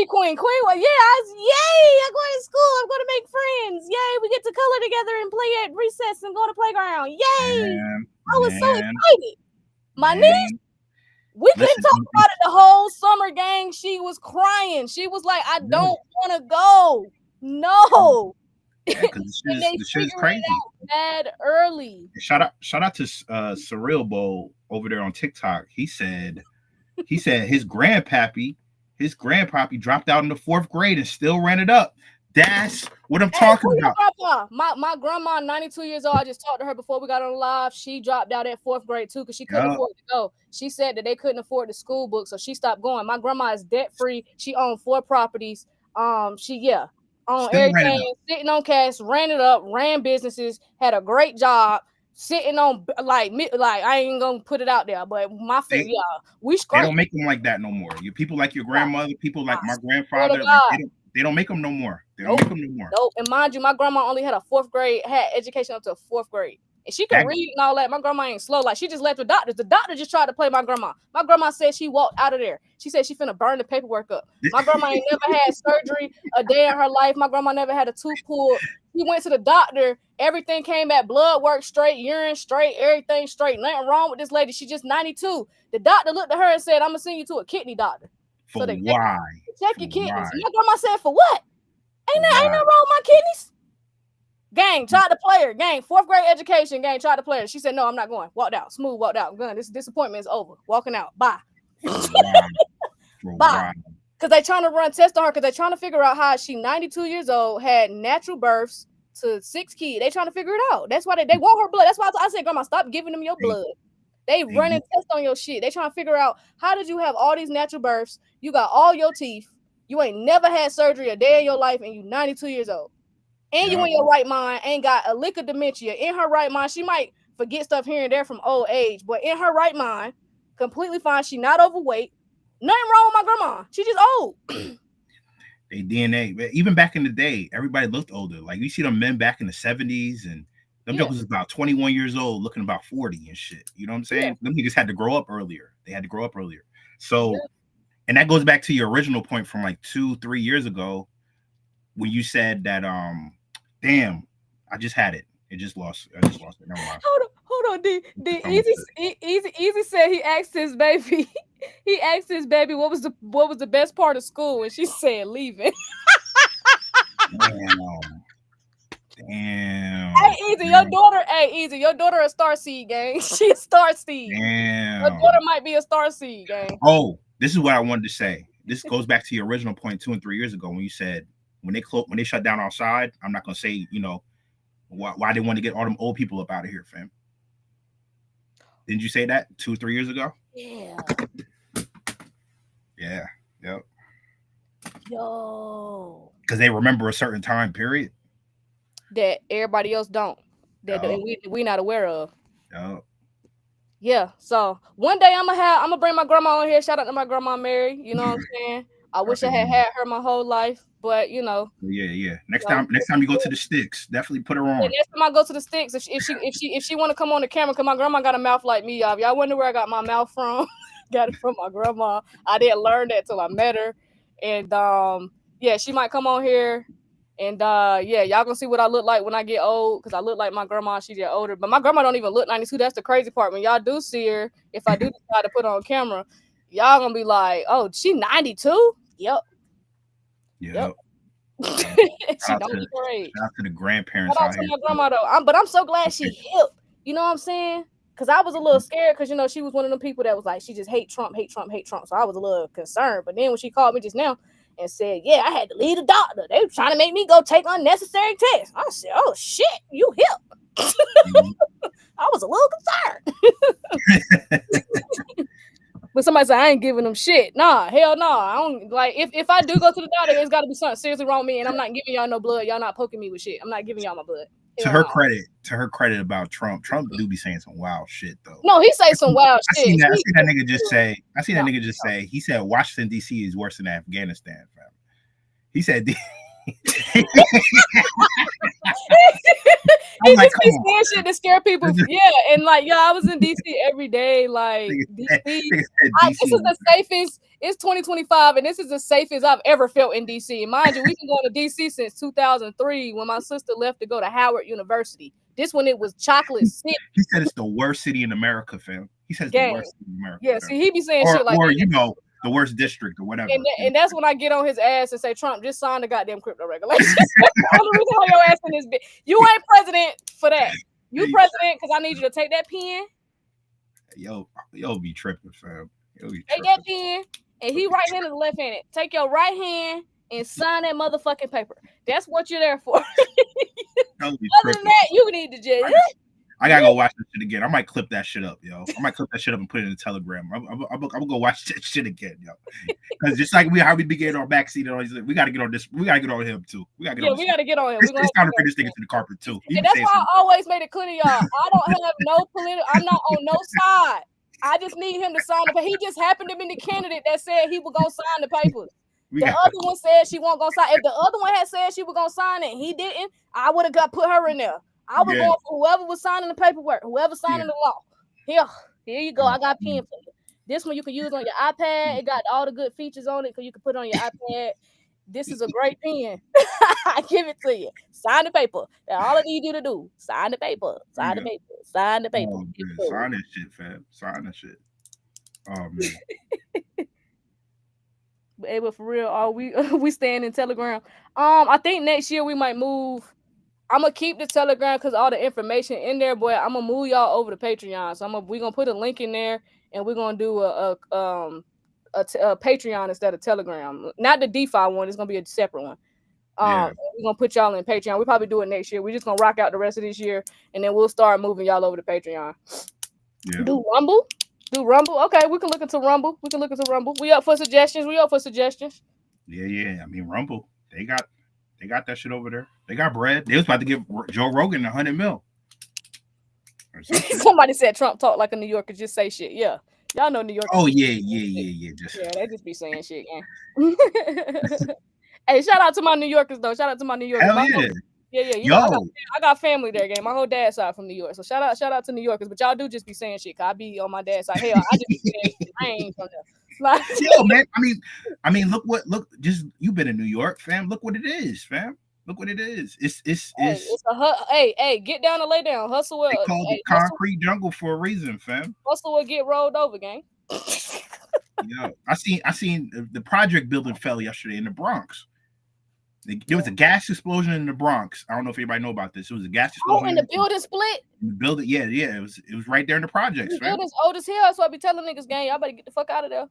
Queen, Queen. Well, yay! I'm going to school. I'm going to make friends. Yay! We get to color together and play at recess and go to the playground. Yay! I was so excited. My niece, we couldn't talk about it the whole summer, gang. She was crying. She was like, "I don't want to go." No. Yeah, because the shit is crazy. Bad early. Shout out to Surreal Bowl over there on TikTok. He said his grandpappy dropped out in the 4th grade and still ran it up. That's what I'm talking about. My grandma, 92 years old. I just talked to her before we got on live. She dropped out at 4th grade too because she couldn't afford to go. She said that they couldn't afford the school book, so she stopped going. My grandma is debt free. She owned 4 properties. On everything, sitting on cash, ran it up, ran businesses, had a great job, sitting on like I ain't gonna put it out there, but they don't make them like that no more. You people like your grandmother, people like my grandfather, they don't make them no more. They don't make them no more. Nope. And mind you, my grandma only had a 4th grade, had education up to 4th grade. And she could read and all that. My grandma ain't slow. Like, she just left the doctors. The doctor just tried to play my grandma. My grandma said she walked out of there. She said she finna burn the paperwork up. My grandma ain't never had surgery a day in her life. My grandma never had a tooth pulled. She went to the doctor. Everything came back. Blood work straight, urine straight, everything straight. Nothing wrong with this lady. She just 92. The doctor looked at her and said, "I'm going to send you to a kidney doctor." For so why? Check your kidneys. My grandma said, "For what? Ain't nothing wrong with my kidneys." Gang, tried to play her. Gang, 4th grade education. Gang, tried to play her. She said, "No, I'm not going." Walked out. Smooth, walked out. Gun. This disappointment is over. Walking out. Bye. Bye. Because they trying to run tests on her because they trying to figure out how she 92 years old, had natural births to 6 kids. They trying to figure it out. That's why they want her blood. That's why I said, "Grandma, stop giving them your blood." They running tests on your shit. They trying to figure out how did you have all these natural births? You got all your teeth. You ain't never had surgery a day in your life, and you 92 years old. And you in your right mind, ain't got a lick of dementia. In her right mind, she might forget stuff here and there from old age, but in her right mind, completely fine. She not overweight. Nothing wrong with my grandma. She just old. They DNA, even back in the day, everybody looked older. Like you see them men back in the 70s, and them jokers was about 21 years old, looking about 40 and shit. You know what I'm saying? Them niggas had to grow up earlier. They had to grow up earlier. So, and that goes back to your original point from like 2-3 years ago when you said that, damn, I just had it. I just lost it. Never mind. Hold on. Easy said he asked his baby. He asked his baby what was the best part of school, and she said leaving. Damn. Hey, Easy, your daughter a star seed, gang. She a star seed. Damn. Your daughter might be a star seed, gang. Oh, this is what I wanted to say. This goes back to your original point 2 and 3 years ago when you said when they shut down outside. I'm not gonna say why they want to get all them old people up out of here, fam. Didn't you say that 2 or 3 years ago? Yeah. Yeah. Yep. Yo. Because they remember a certain time period that everybody else don't. That we not aware of. Yep. Yeah. So one day I'm gonna bring my grandma on here. Shout out to my grandma Mary. You know what I'm saying? I wish I had her my whole life, but Yeah. Next time you go to the sticks, definitely put her on. Yeah, next time I go to the sticks, if she want to come on the camera, because my grandma got a mouth like me, y'all. Y'all wonder where I got my mouth from? Got it from my grandma. I didn't learn that till I met her, and she might come on here, and y'all gonna see what I look like when I get old, because I look like my grandma. She get older, but my grandma don't even look 92. That's the crazy part. When y'all do see her, if I do decide to put her on camera, y'all gonna be like, "Oh, she 92." Yep. She don't be great. Shout out to the grandparents out here. My grandma though, but I'm so glad she hip. You know what I'm saying? Because I was a little scared because she was one of them people that was like she just hate Trump. So I was a little concerned. But then when she called me just now and said, "Yeah, I had to leave the doctor. They were trying to make me go take unnecessary tests." I said, "Oh shit, you hip." I was a little concerned. But somebody said I ain't giving them shit. Nah, hell no. I don't like if I do go to the doctor, it's got to be something seriously wrong with me, and I'm not giving y'all no blood. Y'all not poking me with shit. I'm not giving y'all my blood. To her credit about Trump do be saying some wild shit though. No, he say some wild shit. I seen that nigga just say. He said Washington D.C. is worse than Afghanistan, fam. He said. He just be saying shit to scare people. Yeah, and like, yo, I was in DC every day. Like, DC, this is the safest. It's 2025, and this is the safest I've ever felt in DC. And mind you, we've been going to DC since 2003 when my sister left to go to Howard University. This one, it was chocolate sick. He said it's the worst city in America, fam. He says the worst city in America. Yeah, see, he be saying shit like or that. You know, the worst district or whatever. And that's when I get on his ass and say, Trump, just sign the goddamn crypto regulations. That's the only reason why your ass in this bitch. You ain't president for that. You president because I need you to take that pen. Yo be tripping, fam. Take that pen, and he right-handed or left-handed. Take your right hand and sign that motherfucking paper. That's what you're there for. Other than that, you need to just... I gotta go watch that shit again. I might clip that shit up, yo. I might clip that shit up and put it in the Telegram. I'm gonna go watch that shit again, yo. Because just like how we be getting our backseat and all these, we gotta get on this. We gotta get on him too. We gotta get on him. It's time to bring this nigga to the carpet too. And that's why I always made it clear to y'all. I don't have no political. I'm not on no side. I just need him to sign the paper. He just happened to be the candidate that said he was gonna sign the papers. The other one said she wasn't gonna sign. If the other one had said she was gonna sign it, and he didn't, I would have put her in there. I was going for whoever was signing the paperwork, whoever signing the law. Here you go. I got a pen for you. This one you can use on your iPad. It got all the good features on it because you can put it on your iPad. This is a great pen. I give it to you. Sign the paper. That's all I need you to do. Sign the paper. Sign the paper. Sign the paper. Oh, sign that shit, fam. Sign that shit. Oh man. But for real, we staying in Telegram? I think next year we might move. I'm gonna keep the Telegram because all the information in there, boy. I'm gonna move y'all over to Patreon. So we're gonna put a link in there, and we're gonna do a Patreon instead of Telegram. Not the DeFi one. It's gonna be a separate one. We're gonna put y'all in Patreon. We probably do it next year. We're just gonna rock out the rest of this year, and then we'll start moving y'all over to Patreon. Yeah. Do Rumble. Okay, we can look into Rumble. We up for suggestions. Yeah. I mean, Rumble. They got that shit over there. They got bread. They was about to give Joe Rogan $100 million. Somebody said Trump talk like a New Yorker, just say shit. Yeah. Y'all know New York. Oh, yeah. They just be saying shit, gang. Hey, shout out to my New Yorkers, though. Hell yeah. Yeah. You know, I got family there, gang. My whole dad's side from New York. So shout out to New Yorkers. But y'all do just be saying shit. Cause I be on my dad's side. Hell, I just be saying shit. I ain't from there. Like, yo, man. I mean, just you've been in New York, fam. Look what it is, fam. Look what it is. It's hey, get down and lay down. Hustle. They call it concrete jungle for a reason, fam. Hustle will get rolled over, gang. Yeah, I seen the project building fell yesterday in the Bronx. There was a gas explosion in the Bronx. I don't know if anybody know about this. It was a gas explosion. And the building split. The building, yeah. It was right there in the projects. The building's old as hell. So I be telling niggas, gang, y'all better get the fuck out of there.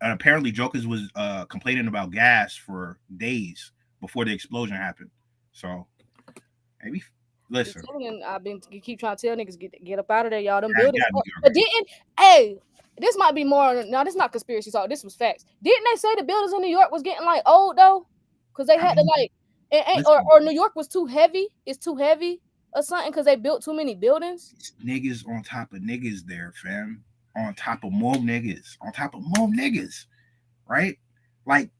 Apparently, Jokers was complaining about gas for days before the explosion happened. So maybe listen. I've been keep trying to tell niggas get up out of there, y'all. Them buildings. But this might be more. No, this is not conspiracy talk. This was facts. Didn't they say the buildings in New York was getting like old though? Because they had to or New York was too heavy. It's too heavy or something because they built too many buildings. It's niggas on top of niggas there, fam. On top of more niggas. Right? Like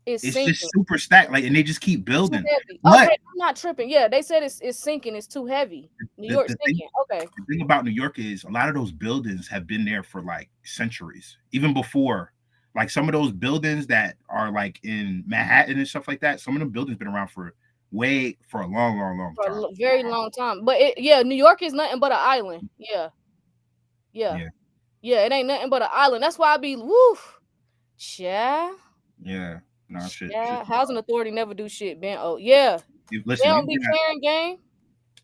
it's just super stacked. Like, and they just keep building. Okay, I'm not tripping. Yeah, they said it's sinking. It's too heavy. New York's sinking. Okay. The thing about New York is a lot of those buildings have been there for like centuries, even before. Like some of those buildings that are like in Manhattan and stuff like that. Some of them buildings been around for a long time. For a very long time. But New York is nothing but an island. Yeah. It ain't nothing but an island. That's why I be Yeah. No shit. Yeah, housing authority never do shit, man. Oh yeah. Listen, they don't be caring, gang.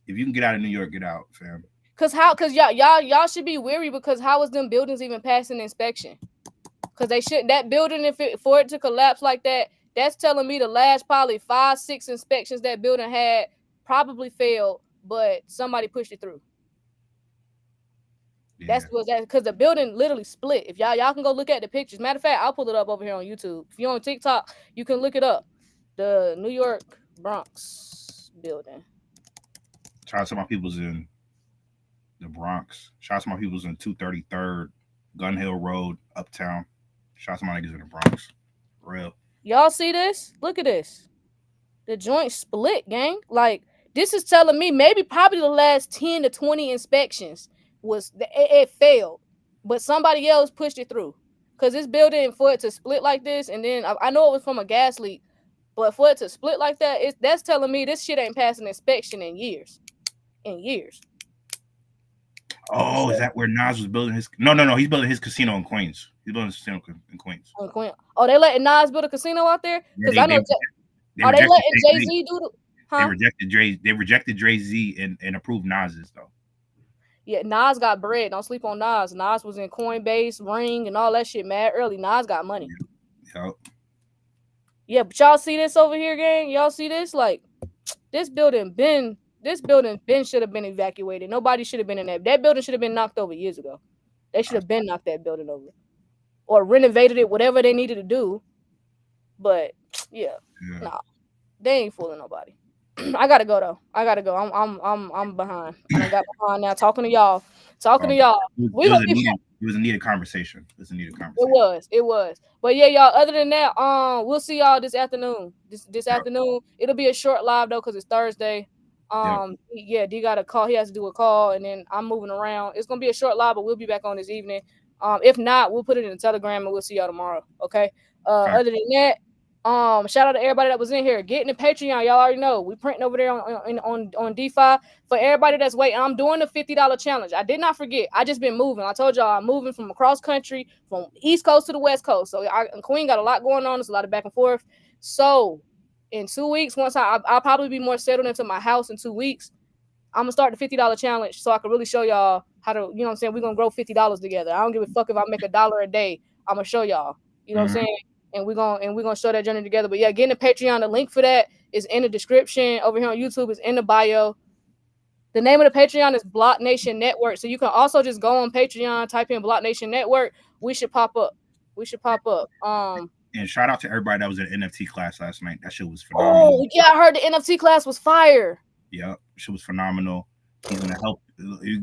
If you can get out of New York, get out, fam. Cause y'all should be weary because how is them buildings even passing inspection? Cause they should that building for it to collapse like that. That's telling me the last probably 5-6 inspections that building had probably failed, but somebody pushed it through. That's was that because the building literally split. If y'all can go look at the pictures. Matter of fact, I'll pull it up over here on YouTube. If you're on TikTok, you can look it up. The New York Bronx building. Shout out to my people's in the Bronx. Shout out to my people's in 233rd Gun Hill Road, Uptown. Shout out to my niggas in the Bronx. Real. Y'all see this? Look at this. The joint split, gang. Like, this is telling me maybe probably the last 10 to 20 inspections was it failed, but somebody else pushed it through. Because this building, for it to split like this, and then I know it was from a gas leak, but for it to split like that, that's telling me this shit ain't passed an inspection in years. In years. Oh, is that where Nas was building his? No. He's building his casino in Queens. He's building his casino in Queens. Oh, they letting Nas build a casino out there? Because I know. Are they letting Jay-Z do the? Huh? They rejected Jay-Z and approved Nas's though. Yeah, Nas got bread. Don't sleep on Nas. Nas was in Coinbase, Ring, and all that shit mad early. Nas got money. Yep. Yeah, but y'all see this over here, gang? Y'all see this? Like, this building should have been evacuated. Nobody should have been in that. That building should have been knocked over years ago. They should have been knocked that building over. Or renovated it, whatever they needed to do. But yeah. Nah. They ain't fooling nobody. I gotta go though. I gotta go. I'm behind. I got behind now. Talking to y'all. It was a needed conversation. It was. But yeah, y'all. Other than that, we'll see y'all this afternoon. This afternoon, it'll be a short live though, because it's Thursday. Yeah, D got a call. He has to do a call, and then I'm moving around. It's gonna be a short live, but we'll be back on this evening. If not, we'll put it in the Telegram, and we'll see y'all tomorrow. Okay. Other than that. Shout out to everybody that was in here. Getting the Patreon, y'all already know. We printing over there on DeFi. For everybody that's waiting, I'm doing the $50 challenge. I did not forget. I just been moving. I told y'all I'm moving from across country, from East Coast to the West Coast. So Kween got a lot going on. There's a lot of back and forth. So in 2 weeks, once I'll probably be more settled into my house in 2 weeks. I'm gonna start the $50 challenge so I can really show y'all how to, you know what I'm saying? We're gonna grow $50 together. I don't give a fuck if I make $1 a day. I'm gonna show y'all. You know what I'm saying? And we're gonna show that journey together. But yeah, getting the Patreon, the link for that is in the description. Over here on YouTube is in the bio. The name of the Patreon is BlockNation Network. So you can also just go on Patreon, type in BlockNation Network. We should pop up. And shout out to everybody that was in the NFT class last night. That shit was phenomenal. Oh yeah, I heard the NFT class was fire. Yeah, shit was phenomenal. He's gonna help.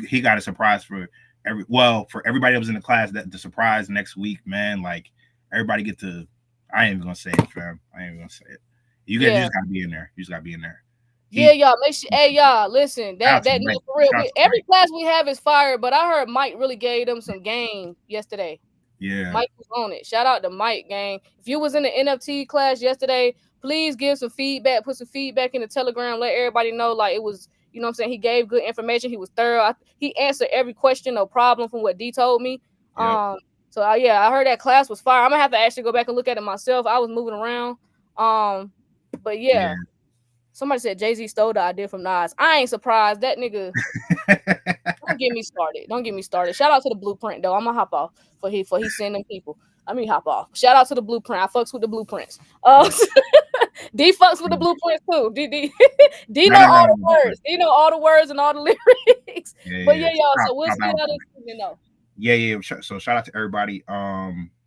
He got a surprise for everybody that was in the class. That the surprise next week, man. Like everybody get to. I ain't even gonna say it, fam. I ain't even gonna say it. You just gotta be in there. Yeah, y'all. Make sure. Hey, y'all. Listen. That for real. Every class we have is fire. But I heard Mike really gave them some game yesterday. Yeah. Mike was on it. Shout out to Mike, gang. If you was in the NFT class yesterday, please give some feedback. Put some feedback in the Telegram. Let everybody know like it was. You know what I'm saying? He gave good information. He was thorough. He answered every question, no problem from what D told me. Yep. So yeah, I heard that class was fire. I'm gonna have to actually go back and look at it myself. I was moving around. But yeah. Somebody said Jay-Z stole the idea from Nas. I ain't surprised. That nigga. Don't get me started. Shout out to the Blueprint though. I'm gonna hop off for he sending people. Let me hop off. Shout out to the Blueprint. I fucks with the Blueprints. D fucks with the Blueprints too. D know all the words. D know all the words and all the lyrics. But yeah, y'all. So we'll see y'all this evening though. Yeah. So shout out to everybody.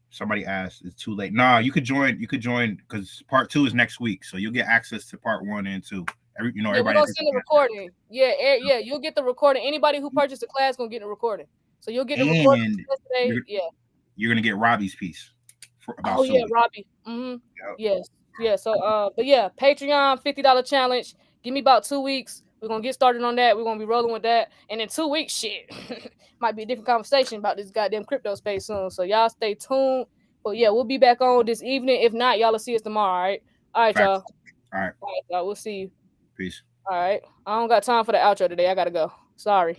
Somebody asked, it's too late. Nah, you could join because part 2 is next week, so you'll get access to part 1 and 2. Everybody. We're gonna send the recording. Yeah, you'll get the recording. Anybody who purchased the class gonna get the recording. So you'll get the recording today. You're gonna get Robbie's piece. Robbie. Yep. Yes. So but yeah, Patreon $50 challenge. Give me about 2 weeks. We're gonna get started on that. We're gonna be rolling with that. And in 2 weeks, shit, might be a different conversation about this goddamn crypto space soon. So y'all stay tuned. But yeah, we'll be back on this evening. If not, y'all will see us tomorrow. All right, y'all. All right, y'all. We'll see you. Peace. All right. I don't got time for the outro today. I gotta go. Sorry.